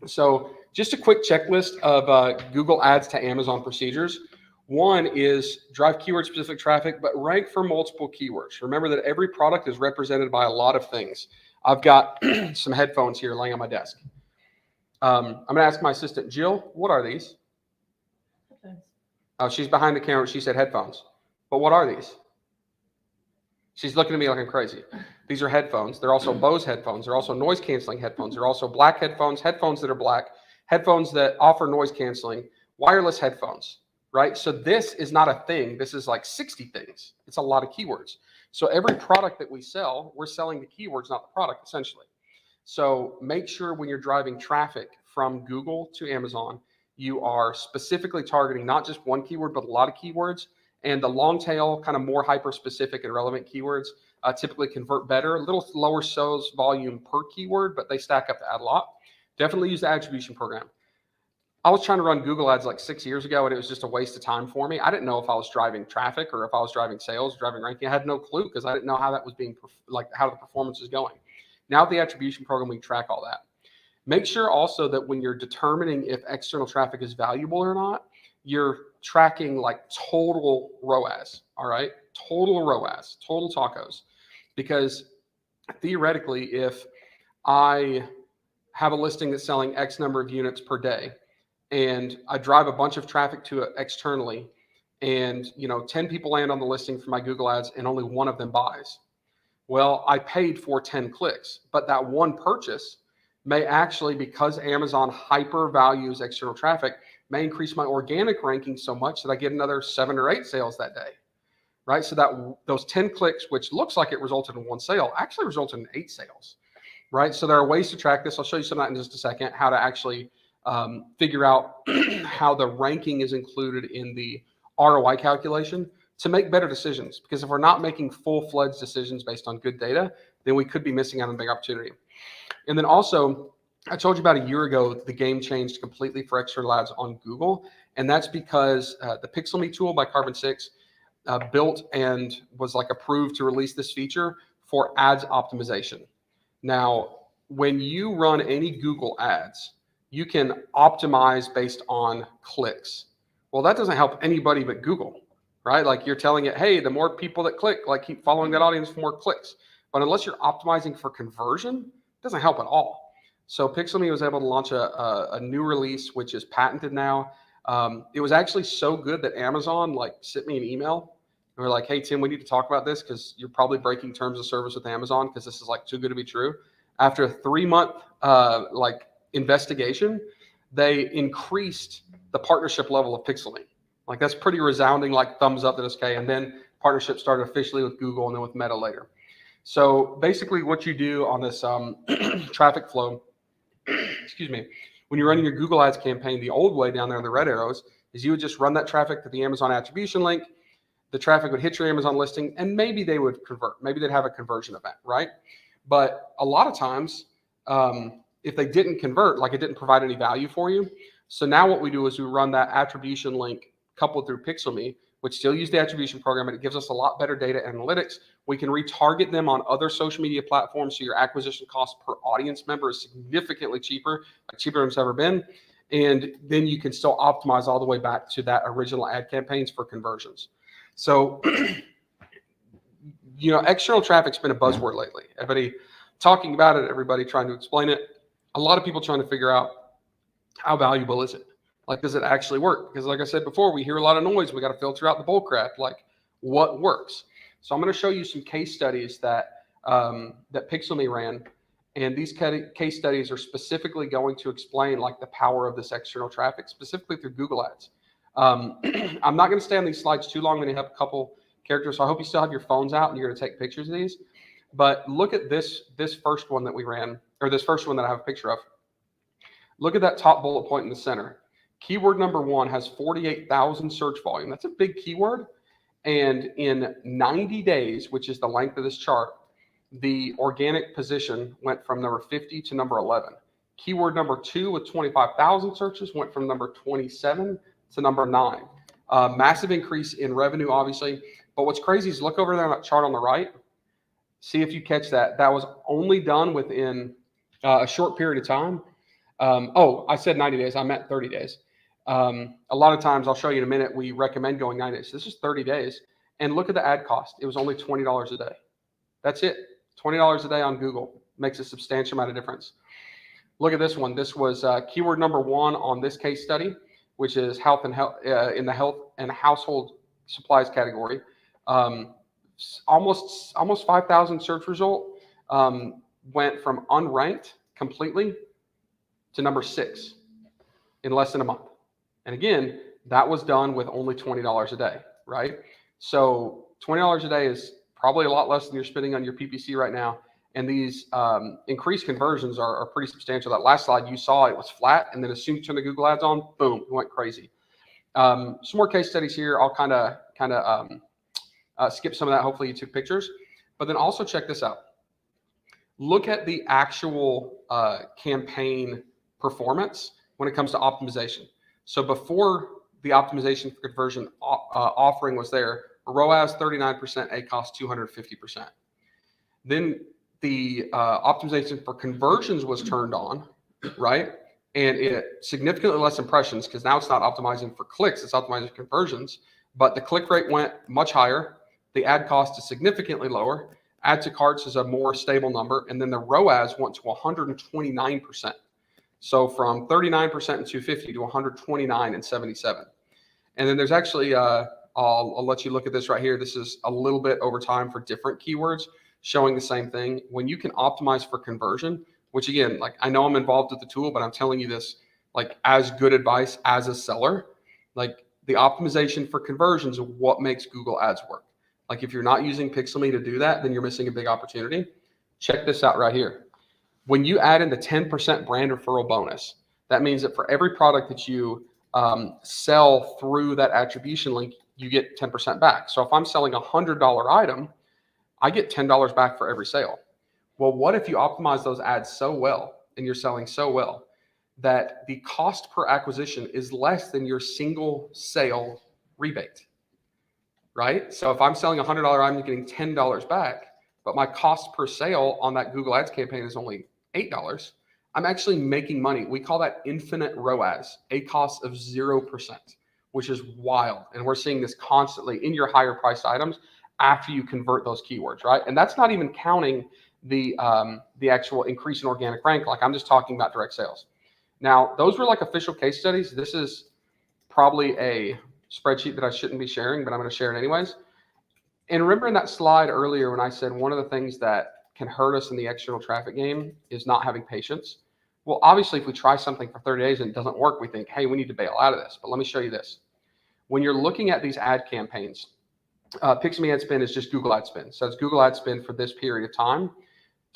[SPEAKER 2] So Just a quick checklist of Google Ads to Amazon procedures. One is drive keyword-specific traffic, but rank for multiple keywords. Remember that every product is represented by a lot of things. I've got some headphones here laying on my desk. I'm going to ask my assistant, Jill, what are these?
[SPEAKER 4] Headphones.
[SPEAKER 2] Oh, she's behind the camera. She said headphones. But what are these? She's looking at me like I'm crazy. These are headphones. They're also Bose headphones. They're also noise-canceling headphones. They're also black headphones, headphones that are black, headphones that offer noise canceling, wireless headphones, right? So this is not a thing. This is like 60 things. It's a lot of keywords. So every product that we sell, we're selling the keywords, not the product, essentially. So make sure when you're driving traffic from Google to Amazon, you are specifically targeting not just one keyword, but a lot of keywords. And the long tail, kind of more hyper-specific and relevant keywords typically convert better. A little lower sales volume per keyword, but they stack up to add a lot. Definitely use the attribution program. I was trying to run Google Ads like 6 years ago, and it was just a waste of time for me. I didn't know if I was driving traffic or if I was driving sales, driving ranking. I had no clue because I didn't know how that was being, like how the performance was going. Now with the attribution program, we track all that. Make sure also that when you're determining if external traffic is valuable or not, you're tracking like total ROAS, all right? Total ROAS, total tacos. Because theoretically, if I have a listing that's selling X number of units per day, and I drive a bunch of traffic to it externally, and 10 people land on the listing for my Google Ads and only one of them buys. Well, I paid for 10 clicks, but that one purchase may actually, because Amazon hyper values external traffic, may increase my organic ranking so much that I get another 7 or 8 sales that day, right? So that those 10 clicks, which looks like it resulted in 1 sale, actually resulted in 8 sales, right? So there are ways to track this. I'll show you some of that in just a second, how to actually figure out how the ranking is included in the ROI calculation to make better decisions. Because if we're not making full-fledged decisions based on good data, then we could be missing out on a big opportunity. And then also, I told you about a year ago, the game changed completely for external ads on Google. And that's because the Pixelme tool by Carbon6 built and was like approved to release this feature for ads optimization. Now, when you run any Google ads, you can optimize based on clicks. Well, that doesn't help anybody but Google, right? Like you're telling it, hey, the more people that click, like keep following that audience for more clicks. But unless you're optimizing for conversion, it doesn't help at all. So Pixelme was able to launch a new release, which is patented now. It was actually so good that Amazon like sent me an email. They were like, hey, Tim, we need to talk about this because you're probably breaking terms of service with Amazon because this is like too good to be true. After a 3-month investigation, they increased the partnership level of Pixelme. Like that's pretty resounding, like thumbs up that it's okay. And then partnership started officially with Google and then with Meta later. So basically what you do on this traffic flow, excuse me, when you're running your Google Ads campaign, the old way down there in the red arrows is you would just run that traffic to the Amazon attribution link. The traffic would hit your Amazon listing and maybe they would convert. Maybe they'd have a conversion event, right? But a lot of times, if they didn't convert, like it didn't provide any value for you. So now what we do is we run that attribution link coupled through Pixelme, which still use the attribution program, and it gives us a lot better data analytics. We can retarget them on other social media platforms, so your acquisition cost per audience member is significantly cheaper, like cheaper than it's ever been. And then you can still optimize all the way back to that original ad campaigns for conversions. So, external traffic's been a buzzword lately. Everybody talking about it, everybody trying to explain it. A lot of people trying to figure out how valuable is it? Like, does it actually work? Because like I said before, we hear a lot of noise. We got to filter out the bull crap. Like, what works? So I'm going to show you some case studies that Pixelme ran. And these case studies are specifically going to explain like the power of this external traffic, specifically through Google Ads. I'm not going to stay on these slides too long. I'm going to have a couple characters. So I hope you still have your phones out and you're going to take pictures of these. But look at this first one that we ran, or this first one that I have a picture of. Look at that top bullet point in the center. Keyword number 1 has 48,000 search volume. That's a big keyword. And in 90 days, which is the length of this chart, the organic position went from number 50 to number 11. Keyword number 2 with 25,000 searches went from number 27 to number 9. Massive increase in revenue, obviously. But what's crazy is look over there on that chart on the right. See if you catch that. That was only done within a short period of time. Oh, I said 90 days. I meant 30 days. A lot of times, I'll show you in a minute, we recommend going 90 days. This is 30 days. And look at the ad cost. It was only $20 a day. That's it. $20 a day on Google makes a substantial amount of difference. Look at this one. This was keyword number 1 on this case study, which is health and in the health and household supplies category. Almost 5,000 search result, went from unranked completely to number 6 in less than a month. And again, that was done with only $20 a day, right? So $20 a day is probably a lot less than you're spending on your PPC right now. And these increased conversions are pretty substantial. That last slide you saw, it was flat. And then as soon as you turn the Google ads on, boom, it went crazy. Some more case studies here. I'll kind of skip some of that. Hopefully you took pictures. But then also check this out. Look at the actual campaign performance when it comes to optimization. So before the optimization for conversion offering was there, ROAS 39%, ACoS 250%. Then the optimization for conversions was turned on, right? And it significantly less impressions, because now it's not optimizing for clicks, it's optimizing for conversions. But the click rate went much higher. The ad cost is significantly lower. Add to carts is a more stable number. And then the ROAS went to 129%. So from 39% in 250 to 129 in 77. And then there's actually, I'll let you look at this right here. This is a little bit over time for different keywords showing the same thing. When you can optimize for conversion, which again, like I know I'm involved with the tool, but I'm telling you this like as good advice as a seller. Like the optimization for conversions is what makes Google ads work. Like if you're not using Pixelme to do that, then you're missing a big opportunity. Check this out right here. When you add in the 10% brand referral bonus, that means that for every product that you sell through that attribution link, you get 10% back. So if I'm selling a $100 item, I get $10 back for every sale. Well, what if you optimize those ads so well and you're selling so well that the cost per acquisition is less than your single sale rebate, right? So if I'm selling a $100 item, you're getting $10 back, but my cost per sale on that Google Ads campaign is only $8. I'm actually making money. We call that infinite ROAS, ACoS of 0%, which is wild. And we're seeing this constantly in your higher priced items after you convert those keywords, right? And that's not even counting the actual increase in organic rank. Like I'm just talking about direct sales. Now, those were like official case studies. This is probably a spreadsheet that I shouldn't be sharing, but I'm going to share it anyways. And remember in that slide earlier when I said one of the things that can hurt us in the external traffic game is not having patience. Well, obviously, if we try something for 30 days and it doesn't work, we think, hey, we need to bail out of this. But let me show you this. When you're looking at these ad campaigns, Pixelme ad spend is just Google ad spend. So it's Google ad spend for this period of time.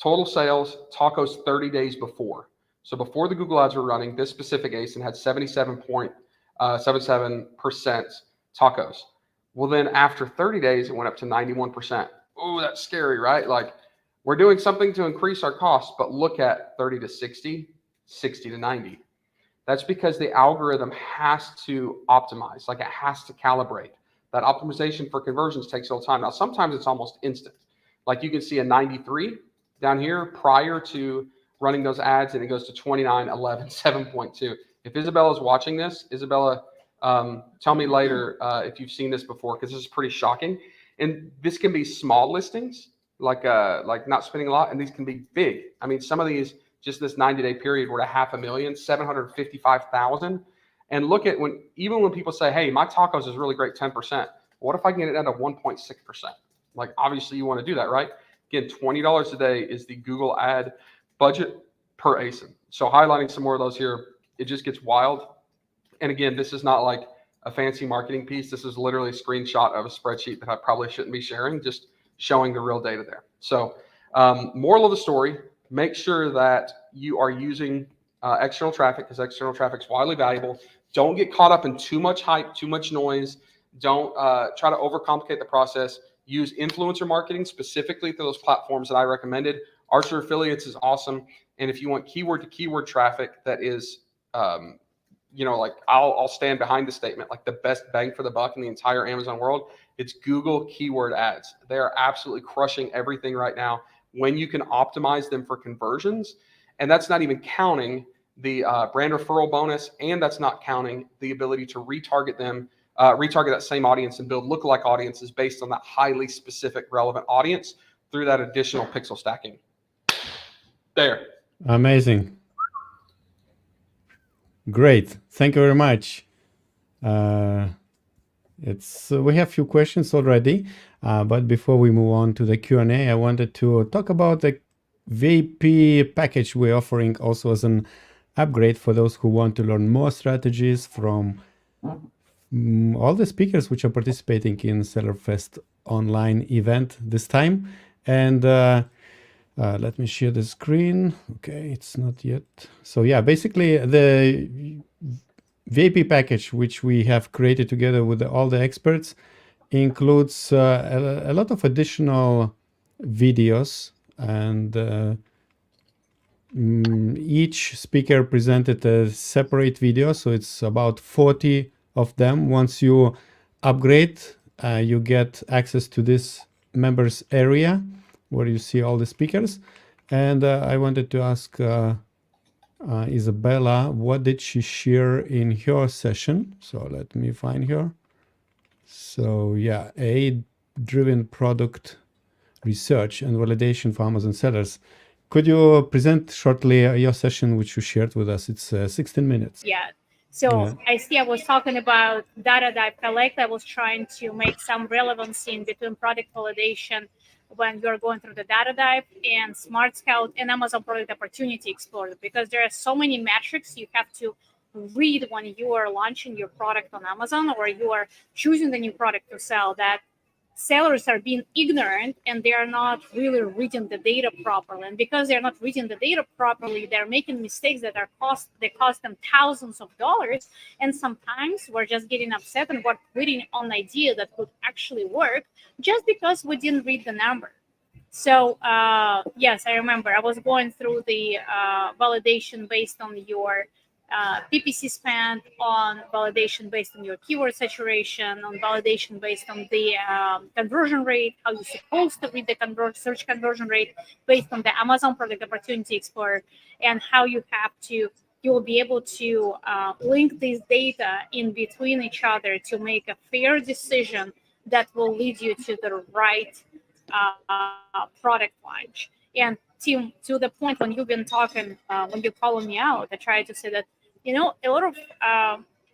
[SPEAKER 2] Total sales, tacos 30 days before. So before the Google ads were running, this specific ASIN had 77.77% tacos. Well, then after 30 days, it went up to 91%. Oh, that's scary, right? Like we're doing something to increase our costs, but look at 30 to 60, 60 to 90. That's because the algorithm has to optimize, like it has to calibrate. That optimization for conversions takes a little time. Now, sometimes it's almost instant. Like you can see a 93 down here prior to running those ads, and it goes to 29, 11, 7.2. If Isabella's watching this, Isabella, tell me later if you've seen this before, because this is pretty shocking. And this can be small listings, like not spending a lot, and these can be big. I mean, some of these, just this 90-day period, were at 500,000, 755,000. And look at even when people say, hey, my tacos is really great, 10%. What if I can get it down to 1.6%? Like, obviously you want to do that, right? Again, $20 a day is the Google ad budget per ASIN. So highlighting some more of those here, it just gets wild. And again, this is not like a fancy marketing piece. This is literally a screenshot of a spreadsheet that I probably shouldn't be sharing, just showing the real data there. So moral of the story, make sure that you are using external traffic, because external traffic is widely valuable. Don't get caught up in too much hype, too much noise. Don't try to overcomplicate the process. Use influencer marketing specifically through those platforms that I recommended. Archer Affiliates is awesome. And if you want keyword to keyword traffic that is, like I'll stand behind the statement, like the best bang for the buck in the entire Amazon world, it's Google keyword ads. They are absolutely crushing everything right now when you can optimize them for conversions. And that's not even counting the brand referral bonus, and that's not counting the ability to retarget that same audience and build lookalike audiences based on that highly specific relevant audience through that additional pixel stacking. There.
[SPEAKER 1] Amazing. Great. Thank you very much. We have a few questions already, but before we move on to the Q&A, I wanted to talk about the VIP package we're offering also as an upgrade for those who want to learn more strategies from all the speakers which are participating in SellerFest online event this time. And let me share the screen. Okay, it's not yet. So yeah, basically the VIP package, which we have created together with all the experts, includes a lot of additional videos, and each speaker presented a separate video. So it's about 40 of them. Once you upgrade, you get access to this members area where you see all the speakers. And I wanted to ask Isabella, what did she share in her session? So let me find her. So yeah, AI-driven product research and validation for Amazon sellers. Could you present shortly your session which you shared with us? It's 16 minutes.
[SPEAKER 3] Yeah. So I see I was talking about data dive collect. I was trying to make some relevancy in between product validation when you're going through the data dive and Smart Scout and Amazon Product Opportunity Explorer, because there are so many metrics you have to read when you are launching your product on Amazon or you are choosing the new product to sell, that sellers are being ignorant and they are not really reading the data properly. And because they're not reading the data properly, they're making mistakes that cost them thousands of dollars. And sometimes we're just getting upset and we're quitting on an idea that would actually work just because we didn't read the number. So yes, I remember I was going through the validation based on your PPC spend, on validation based on your keyword saturation, on validation based on the conversion rate, how you're supposed to read the search conversion rate based on the Amazon Product Opportunity Explorer, and how you will be able to link these data in between each other to make a fair decision that will lead you to the right product launch. And to the point when you've been talking, when you're calling me out, I try to say that, a lot of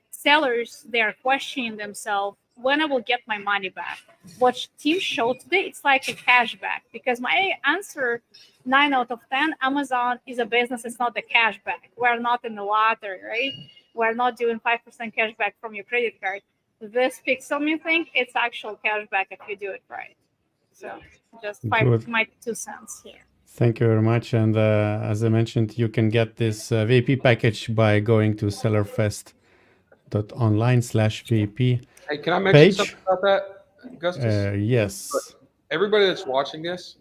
[SPEAKER 3] sellers, they're questioning themselves when I will get my money back. What Tim showed today, it's like a cashback, because my answer, 9 out of 10, Amazon is a business, it's not a cashback. We're not in the lottery, right? We're not doing 5% cashback from your credit card. This Pixel Me thing, it's actual cashback if you do it right. So just my 2 cents here.
[SPEAKER 1] Thank you very much. And as I mentioned, you can get this VIP package by going to sellerfest.online/VIP.
[SPEAKER 2] Hey, can I mention something about that, Augustus?
[SPEAKER 1] Yes.
[SPEAKER 2] Everybody that's watching this,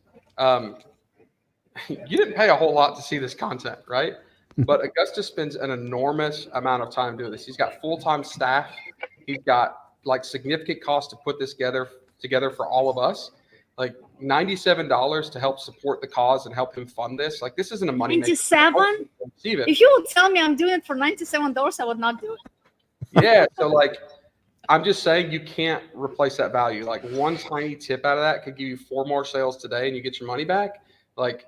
[SPEAKER 2] you didn't pay a whole lot to see this content, right? But Augustus spends an enormous amount of time doing this. He's got full-time staff. He's got significant cost to put this together for all of us. Like $97 to help support the cause and help him fund this. Like, this isn't a money maker.
[SPEAKER 3] 97? If you would tell me I'm doing it for $97, I would not do it.
[SPEAKER 2] Yeah. So I'm just saying you can't replace that value. Like, one tiny tip out of that could give you 4 more sales today and you get your money back. Like,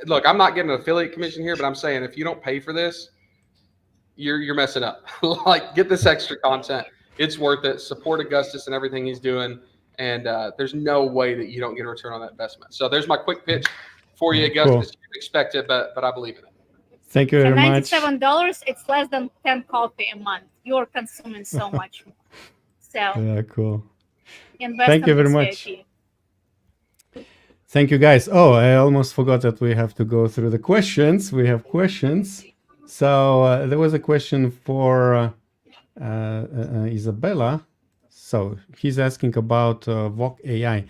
[SPEAKER 2] look, I'm not getting an affiliate commission here, but I'm saying if you don't pay for this, you're messing up. Get this extra content. It's worth it. Support Augustus and everything he's doing. And there's no way that you don't get a return on that investment. So there's my quick pitch for you, Augustus. Cool. You expect it, but I believe in it.
[SPEAKER 1] Thank you very much.
[SPEAKER 3] For $97, it's less than 10 coffee a month. You're consuming so much more. So
[SPEAKER 1] yeah, cool.
[SPEAKER 3] Thank
[SPEAKER 1] you very much. Thank you, guys. Oh, I almost forgot that we have to go through the questions. We have questions. So there was a question for Isabella. So he's asking about Vok AI.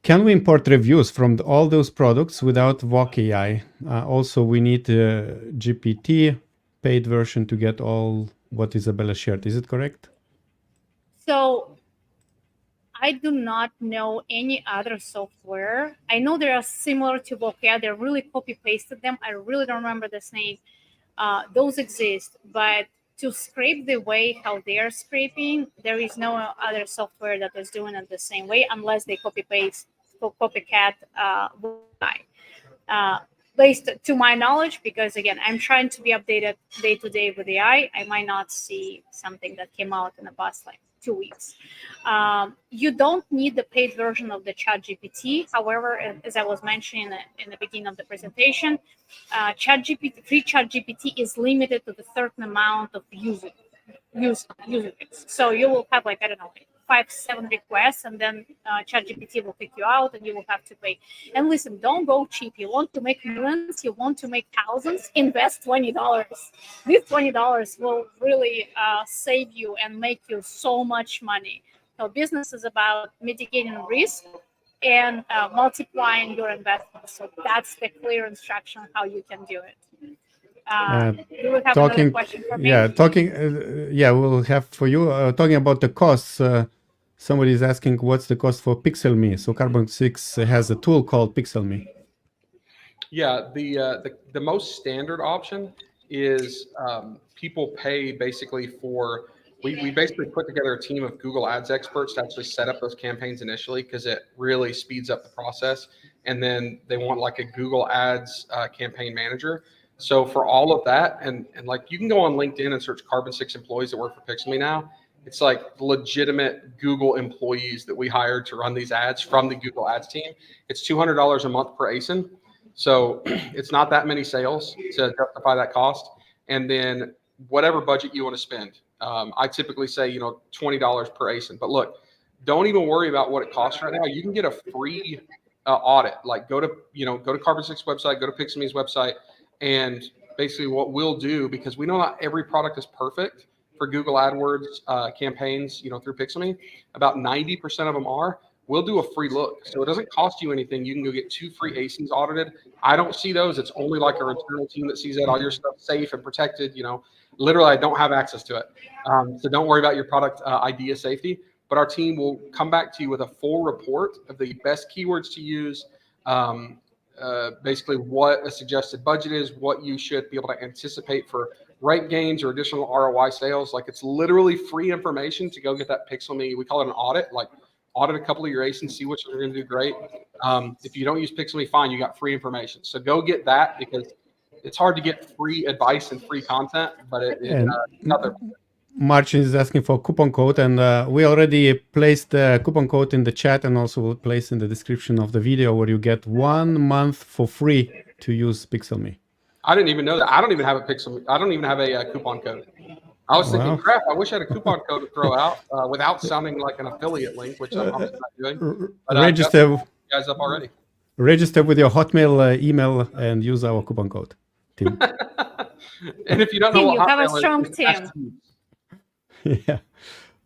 [SPEAKER 1] Can we import reviews from all those products without Vok AI? Also, we need a GPT paid version to get all what Isabella shared. Is it correct?
[SPEAKER 3] So I do not know any other software. I know they are similar to Vok AI. They really copy-pasted them. I really don't remember this name. Those exist, but to scrape the way how they are scraping, there is no other software that is doing it the same way unless they copycat AI. Uh, Based to my knowledge, because again, I'm trying to be updated day to day with AI. I might not see something that came out in the past like 2 weeks. You don't need the paid version of the ChatGPT. However, as I was mentioning in the beginning of the presentation, free ChatGPT is limited to the certain amount of usage. So you will have like, I don't know, 5-7 requests, and then ChatGPT will kick you out, and you will have to pay. And listen, don't go cheap. You want to make millions, you want to make thousands, invest $20. This $20 will really save you and make you so much money. So business is about mitigating risk and multiplying your investment. So that's the clear instruction how you can do it. You will have another question for me?
[SPEAKER 1] We'll have for you. Talking about the costs, somebody is asking what's the cost for PixelMe. So Carbon 6 has a tool called PixelMe.
[SPEAKER 2] Yeah, the most standard option is people pay basically for. We basically put together a team of Google Ads experts to actually set up those campaigns initially, because it really speeds up the process. And then they want like a Google Ads campaign manager. So for all of that, and like you can go on LinkedIn and search Carbon 6 employees that work for PixelMe now. It's like legitimate Google employees that we hired to run these ads from the Google Ads team. It's $200 a month per ASIN. So it's not that many sales to justify that cost. And then whatever budget you want to spend. I typically say, $20 per ASIN. But look, don't even worry about what it costs right now. You can get a free audit. Like go to Carbon 6 website, go to PixelMe's website. And basically what we'll do, because we know not every product is perfect for Google AdWords campaigns, through PixelMe, about 90% of them are. We'll do a free look. So it doesn't cost you anything. You can go get 2 free ASINs audited. I don't see those. It's only like our internal team that sees that, all your stuff safe and protected. Literally, I don't have access to it. So don't worry about your product idea safety. But our team will come back to you with a full report of the best keywords to use, basically what a suggested budget is, what you should be able to anticipate for rate gains or additional ROI sales. Like it's literally free information to go get that PixelMe. We call it an audit. Like audit a couple of your ASINs, see which are going to do great. If you don't use PixelMe, fine, you got free information. So go get that, because it's hard to get free advice and free content, but
[SPEAKER 1] Marcin is asking for coupon code, and we already placed the coupon code in the chat, and also we'll place in the description of the video, where you get 1 month for free to use PixelMe.
[SPEAKER 2] I didn't even know that. I don't even have a PixelMe. I don't even have a coupon code. I was thinking, crap, I wish I had a coupon code to throw out without sounding like an affiliate link, which I'm obviously not doing. But
[SPEAKER 1] register,
[SPEAKER 2] I got you guys up already.
[SPEAKER 1] Register with your Hotmail email and use our coupon code, Tim.
[SPEAKER 2] And if you don't know
[SPEAKER 3] Tim,
[SPEAKER 2] what
[SPEAKER 3] you
[SPEAKER 2] Hotmail
[SPEAKER 3] have a strong
[SPEAKER 2] team.
[SPEAKER 1] Yeah.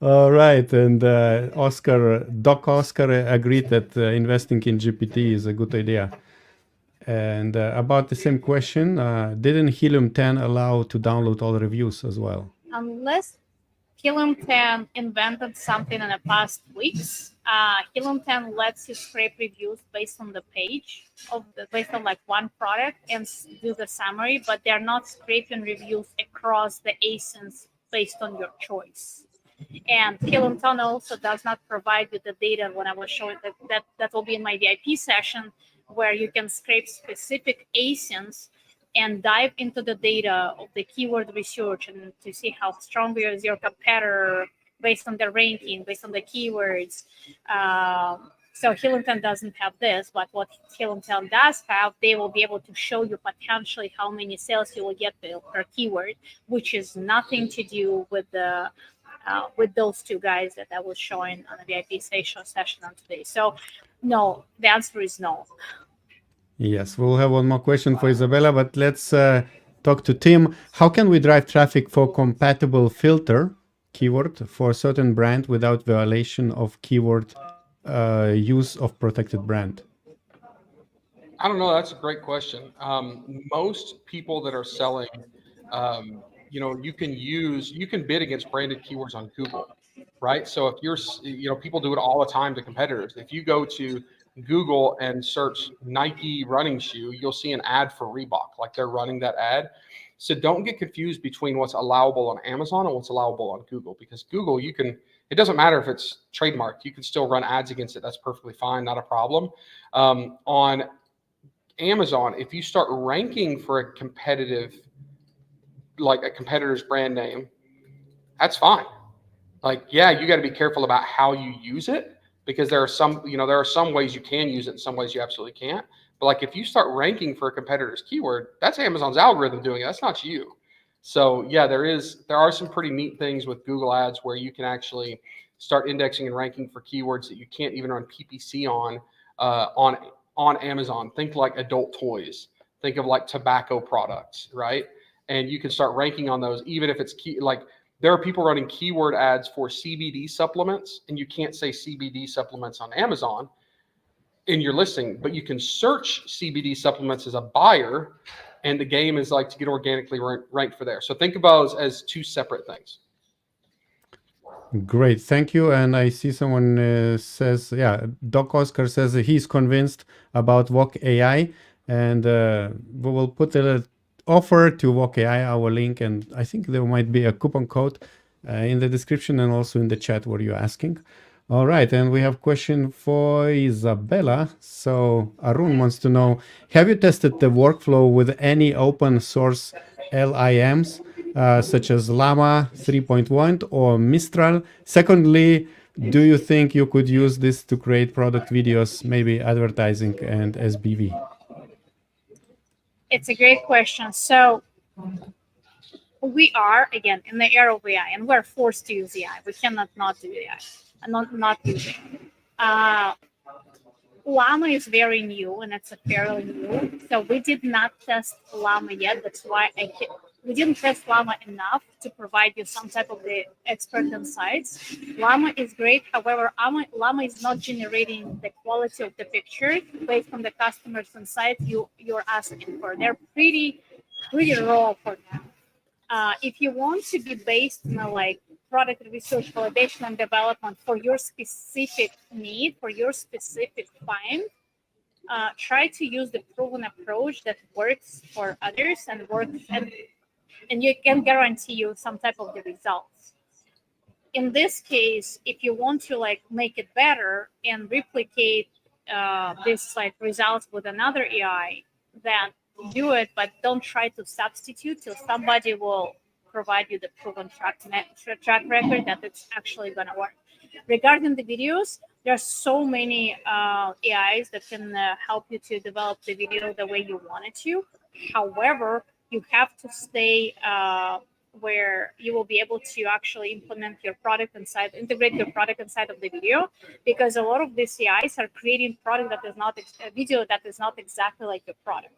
[SPEAKER 1] All right. And Doc Oscar agreed that investing in GPT is a good idea. And about the same question, didn't Helium 10 allow to download all reviews as well?
[SPEAKER 3] Unless Helium 10 invented something in the past weeks, Helium 10 lets you scrape reviews based on the page based on like one product and do the summary, but they're not scraping reviews across the ASINs based on your choice. And Helium 10 also does not provide you the data. When I was showing that will be in my VIP session, where you can scrape specific ASINs and dive into the data of the keyword research and to see how strong is your competitor based on the ranking, based on the keywords. So Helium 10 doesn't have this, but what Helium 10 does have, they will be able to show you potentially how many sales you will get per keyword, which is nothing to do with the with those two guys that I was showing on the VIP session on today. So no, the answer is no.
[SPEAKER 1] Yes, we'll have one more question for Isabella, but let's talk to Tim. How can we drive traffic for compatible filter keyword for a certain brand without violation of keyword use of protected brand?
[SPEAKER 2] I don't know. That's a great question. Most people that are selling, you can bid against branded keywords on Google, right? So if you're, people do it all the time to competitors. If you go to Google and search Nike running shoe, you'll see an ad for Reebok, like they're running that ad. So don't get confused between what's allowable on Amazon and what's allowable on Google, because Google, it doesn't matter if it's trademarked, you can still run ads against it. That's perfectly fine, not a problem. On Amazon, if you start ranking for a competitor's brand name, that's fine. Like, yeah, you got to be careful about how you use it, because there are some ways you can use it and some ways you absolutely can't. But like, if you start ranking for a competitor's keyword, that's Amazon's algorithm doing it. That's not you. So yeah, there are some pretty neat things with Google Ads where you can actually start indexing and ranking for keywords that you can't even run PPC on Amazon. Think like adult toys. Think of like tobacco products, right? And you can start ranking on those, even if it's there are people running keyword ads for CBD supplements, and you can't say CBD supplements on Amazon in your listing, but you can search CBD supplements as a buyer, and the game is like to get organically ranked for there. So think about those as two separate things.
[SPEAKER 1] Great, thank you. And I see someone says, yeah, Doc Oscar says he's convinced about Wok AI, and we will put an offer to Wok AI, our link, and I think there might be a coupon code in the description and also in the chat where you're asking. All right, and we have a question for Isabella. So Arun wants to know, have you tested the workflow with any open source LIMs? Such as Llama 3.1 or Mistral? Secondly, do you think you could use this to create product videos, maybe advertising and SBV?
[SPEAKER 3] It's a great question. So we are, again, in the era of AI, and we're forced to use AI. We cannot not do AI and not use it. Llama is very new, and it's a fairly new. So we did not test Llama yet. That's why we didn't test Llama enough to provide you some type of the expert insights. Llama is great. However, Llama is not generating the quality of the picture based on the customer's insight you're asking for. They're pretty raw for now. If you want to be based on like product research, validation, and development for your specific need, for your specific find, try to use the proven approach that works for others and you can guarantee you some type of the results. In this case, if you want to like make it better and replicate this like results with another AI, then do it, but don't try to substitute till somebody will provide you the proven track record that it's actually going to work. Regarding the videos, there are so many AIs that can help you to develop the video the way you want it to. However, you have to stay where you will be able to actually integrate your product inside of the video, because a lot of these AIs are creating product that is not a video that is not exactly like your product.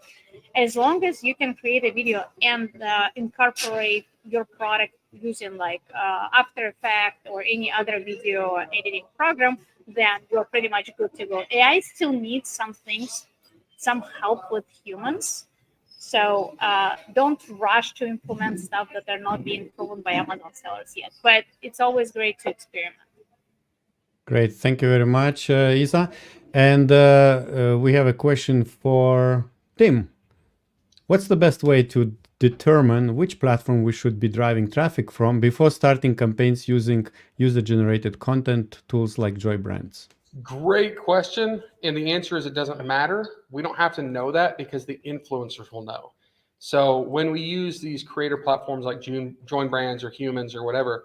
[SPEAKER 3] As long as you can create a video and incorporate your product using like After Effects or any other video editing program, then you're pretty much good to go. AI still needs some things, some help with humans. So don't rush to implement stuff that are not being proven by Amazon sellers yet. But it's always great to experiment.
[SPEAKER 1] Great. Thank you very much, Isa. And we have a question for Tim. What's the best way to determine which platform we should be driving traffic from before starting campaigns using user-generated content tools like JoyBrands?
[SPEAKER 2] Great question. And the answer is it doesn't matter. We don't have to know that because the influencers will know. So when we use these creator platforms like JoyBrands or Humans or whatever,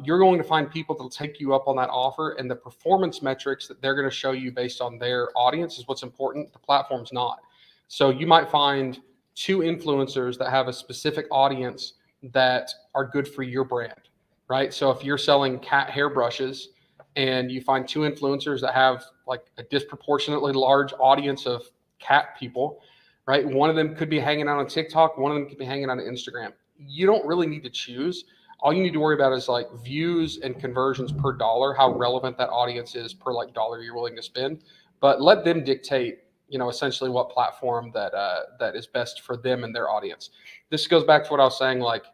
[SPEAKER 2] you're going to find people that'll take you up on that offer, and the performance metrics that they're going to show you based on their audience is what's important. The platform's not. So you might find 2 influencers that have a specific audience that are good for your brand, right? So if you're selling cat hairbrushes, and you find 2 influencers that have like a disproportionately large audience of cat people, right? One of them could be hanging out on TikTok. One of them could be hanging out on Instagram. You don't really need to choose. All you need to worry about is like views and conversions per dollar, how relevant that audience is per like dollar you're willing to spend. But let them dictate, essentially what platform that is best for them and their audience. This goes back to what I was saying, like,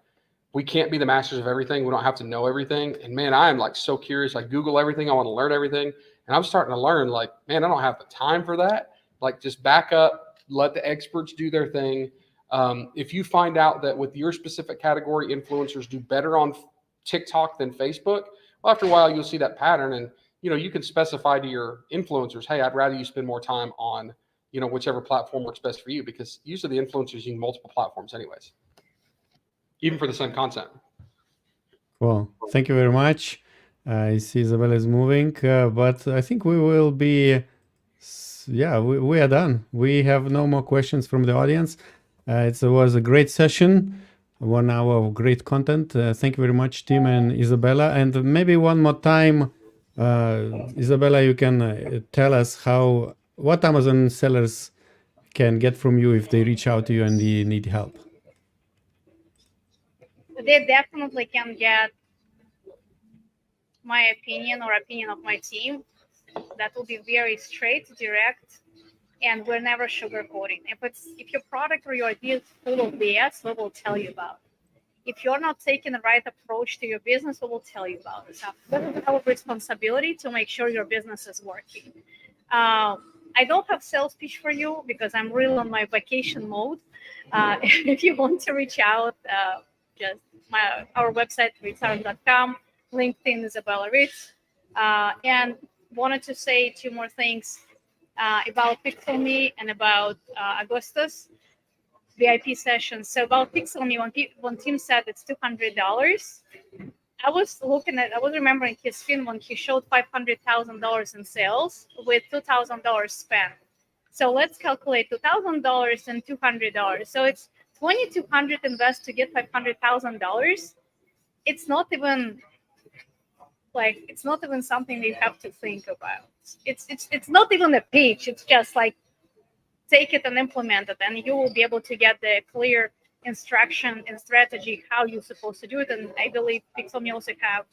[SPEAKER 2] we can't be the masters of everything. We don't have to know everything. And man, I am like so curious. I Google everything. I want to learn everything. And I'm starting to learn like, man, I don't have the time for that. Like just back up, let the experts do their thing. If you find out that with your specific category, influencers do better on TikTok than Facebook, well, after a while, you'll see that pattern. And, you can specify to your influencers, hey, I'd rather you spend more time on, whichever platform works best for you, because usually the influencers use multiple platforms anyways, even for the same content.
[SPEAKER 1] Well, thank you very much. I see Isabella is moving, but I think we will be, we are done. We have no more questions from the audience. It was a great session, 1 hour of great content. Thank you very much, Tim and Isabella. And maybe one more time, Isabella, you can tell us what Amazon sellers can get from you if they reach out to you and they need help.
[SPEAKER 3] They definitely can get my opinion or opinion of my team. That will be very straight, direct, and we're never sugarcoating. If your product or your idea is full of BS, we will tell you about it. If you're not taking the right approach to your business, we will tell you about it. So this is our responsibility to make sure your business is working. I don't have sales pitch for you because I'm really on my vacation mode. If you want to reach out, just our website, ritzauer.com, LinkedIn, Isabella Ritz. And wanted to say 2 more things about PixelMe and about Augustus VIP sessions. So about PixelMe, when Tim said it's $200, I was remembering his film when he showed $500,000 in sales with $2,000 spent. So let's calculate $2,000 and $200. So it's $2,200 invest to get $500,000. It's not even something that you have to think about. It's not even a pitch. It's just like take it and implement it, and you will be able to get the clear instruction and strategy how you're supposed to do it. And I believe PixelMe also have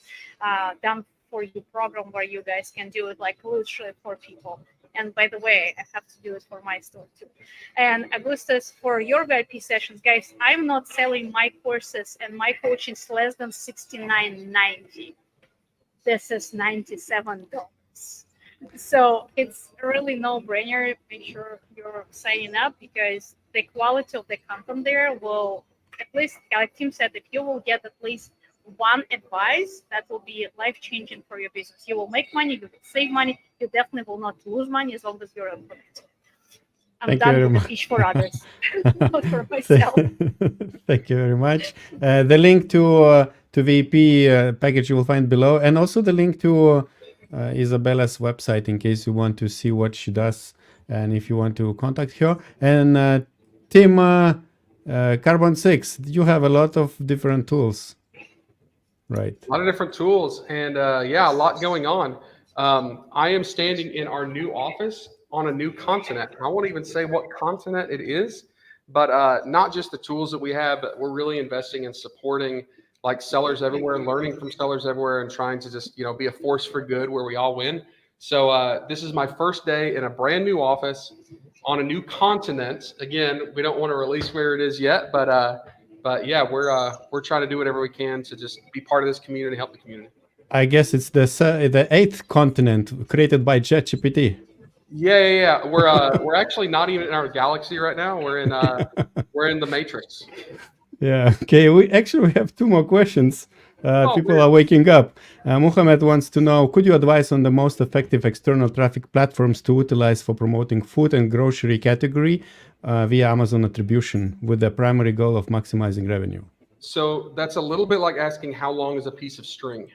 [SPEAKER 3] done for you program where you guys can do it like literally for people. And by the way, I have to do it for my store too. And Augustus, for your VIP sessions, guys, I'm not selling my courses and my coaching is less than $69.90. This is $97. So it's really no-brainer. Make sure you're signing up because the quality of the content there will, at least, like Tim said, if you will get at least one advice, that will be life-changing for your business. You will make money, you will save money, you definitely will not lose money as long as you're implementing. I'm done with the pitch for others, not for myself.
[SPEAKER 1] Thank you very much. The link to VIP package you will find below, and also the link to Isabella's website in case you want to see what she does and if you want to contact her. And Tim, Carbon 6, you have a lot of different tools, right?
[SPEAKER 2] A lot of different tools, and a lot going on. I am standing in our new office on a new continent. I won't even say what continent it is, but not just the tools that we have, but we're really investing in supporting like sellers everywhere, learning from sellers everywhere, and trying to just, be a force for good where we all win. So this is my first day in a brand new office on a new continent. Again, we don't want to release where it is yet, but yeah, we're trying to do whatever we can to just be part of this community, help the community.
[SPEAKER 1] I guess it's the 8th continent created by ChatGPT.
[SPEAKER 2] Yeah. We're actually not even in our galaxy right now. We're in the Matrix.
[SPEAKER 1] Yeah. Okay. We have 2 more questions. People are waking up. Muhammad wants to know, could you advise on the most effective external traffic platforms to utilize for promoting food and grocery category via Amazon attribution with the primary goal of maximizing revenue?
[SPEAKER 2] So that's a little bit like asking how long is a piece of string,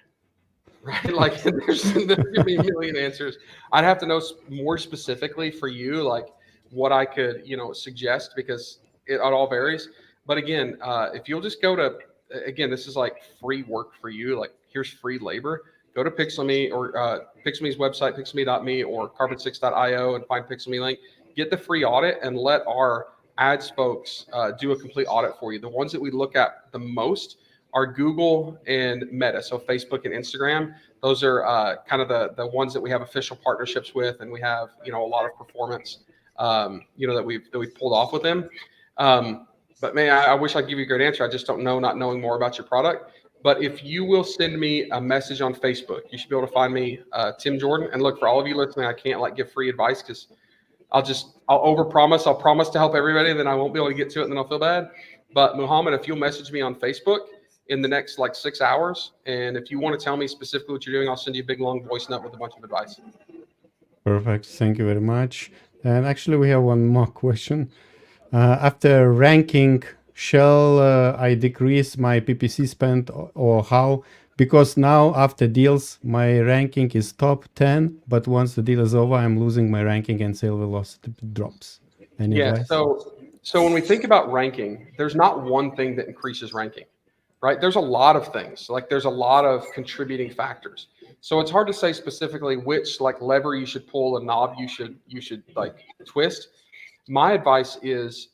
[SPEAKER 2] right? Like there's going to be a million answers. I'd have to know more specifically for you, like what I could, suggest, because it all varies. But again, if you'll just go to, again, this is like free work for you. Like here's free labor. Go to PixelMe or PixelMe's website, pixelme.me or carbon6.io and find PixelMe link. Get the free audit and let our ads folks do a complete audit for you. The ones that we look at the most are Google and Meta. So Facebook and Instagram. Those are kind of the ones that we have official partnerships with, and we have, a lot of performance, that we've pulled off with them. But man, I wish I'd give you a great answer. I just don't know, not knowing more about your product. But if you will send me a message on Facebook, you should be able to find me, Tim Jordan. And look, for all of you listening, I can't give free advice because I'll overpromise. I'll promise to help everybody, then I won't be able to get to it, and then I'll feel bad. But Muhammad, if you'll message me on Facebook in the next like 6 hours, and if you want to tell me specifically what you're doing, I'll send you a big long voice note with a bunch of advice.
[SPEAKER 1] Perfect. Thank you very much. And actually, we have one more question. After ranking, shall I decrease my PPC spend or how? Because now after deals, my ranking is top 10, but once the deal is over, I'm losing my ranking and sale velocity drops. Any
[SPEAKER 2] Yeah.
[SPEAKER 1] advice?
[SPEAKER 2] So when we think about ranking, there's not one thing that increases ranking, right? There's a lot of things. Like there's a lot of contributing factors. So it's hard to say specifically which like lever you should pull, a knob you should like twist. My advice is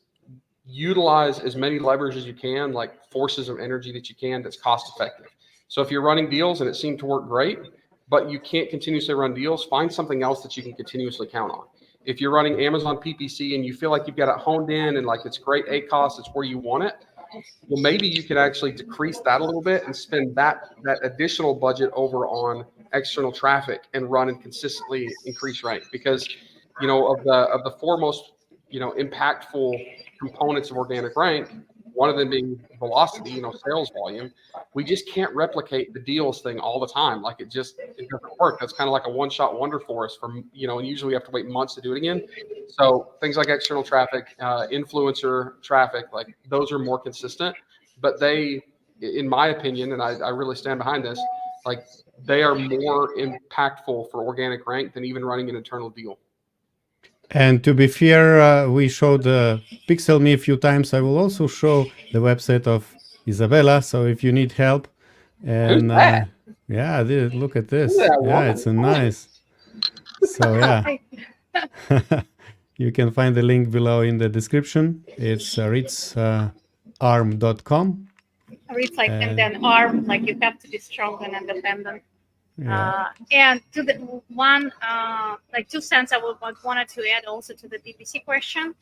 [SPEAKER 2] utilize as many levers as you can, like forces of energy that you can that's cost effective. So if you're running deals and it seemed to work great, but you can't continuously run deals, find something else that you can continuously count on. If you're running Amazon PPC and you feel like you've got it honed in and like it's great ACoS, it's where you want it, well, maybe you could actually decrease that a little bit and spend that additional budget over on external traffic and run and consistently increase rank. Because, you know, of the foremost, you know, impactful components of organic rank, one of them being velocity, you know, sales volume, we just can't replicate the deals thing all the time. Like it doesn't work. That's kind of like a one-shot wonder for us from, you know, and usually we have to wait months to do it again. So things like external traffic, influencer traffic, like those are more consistent, but they, in my opinion, and I really stand behind this, like they are more impactful for organic rank than even running an internal deal.
[SPEAKER 1] And to be fair, we showed PixelMe a few times. I will also show the website of Isabella. So if you need help, and yeah, look at this. Yeah, it's a nice. So yeah, you can find the link below in the description. It's ritzarm.com.
[SPEAKER 3] Ritz like and then arm, like you have to be strong and independent.
[SPEAKER 1] Yeah.
[SPEAKER 3] And to the one, like 2 cents, I wanted to add also to the PPC question.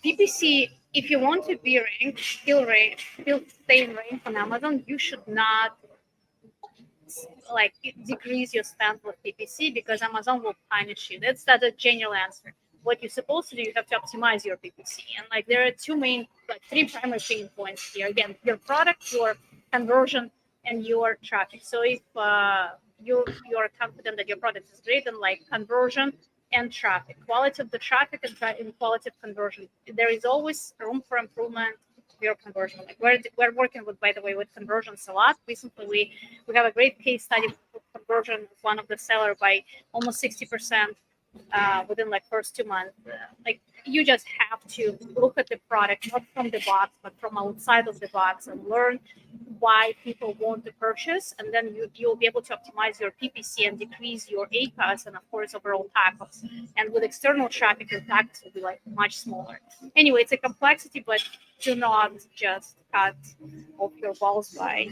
[SPEAKER 3] PPC, if you want to be ranked, still stay ranked on Amazon, you should not like decrease your spend with PPC because Amazon will punish you. That's a general answer. What you're supposed to do, you have to optimize your PPC. And like there are three primary pain points here. Again, your product, your conversion, and your traffic. So if you're confident that your product is great, then like conversion and traffic, quality of the traffic and quality of conversion. There is always room for improvement of your conversion. Like we're working with, by the way, with conversions a lot. Recently, we have a great case study for conversion of one of the seller by almost 60%. Within like first 2 months. Like you just have to look at the product, not from the box, but from outside of the box and learn why people want to purchase. And then you'll be able to optimize your PPC and decrease your ACoS and of course overall TACoS. And with external traffic, your TACoS will be like much smaller. Anyway, it's a complexity, but do not just cut off your balls by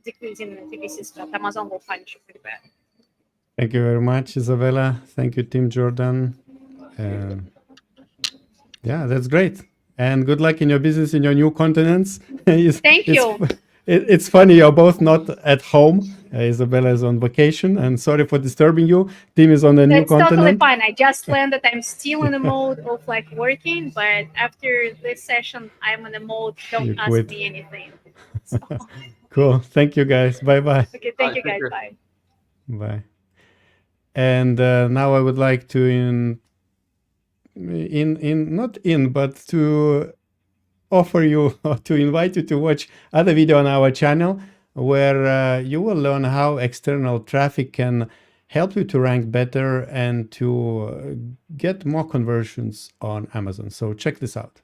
[SPEAKER 3] decreasing the PPC spend. Amazon will punish you pretty bad.
[SPEAKER 1] Thank you very much, Isabella. Thank you, Team Jordan. Yeah, that's great. And good luck in your business in your new continents.
[SPEAKER 3] Thank you.
[SPEAKER 1] It's funny, you're both not at home. Isabella is on vacation, and sorry for disturbing you. Tim is on a new continent.
[SPEAKER 3] That's totally fine. I just landed. I'm still in the mode of like working, but after this session, I'm in the mode. Don't ask me anything. So.
[SPEAKER 1] Cool. Thank you, guys. Bye-bye.
[SPEAKER 3] Okay. Thank you, guys. Bye.
[SPEAKER 1] Bye. And now I would like to but to offer you to invite you to watch other video on our channel where you will learn how external traffic can help you to rank better and to get more conversions on Amazon. So check this out.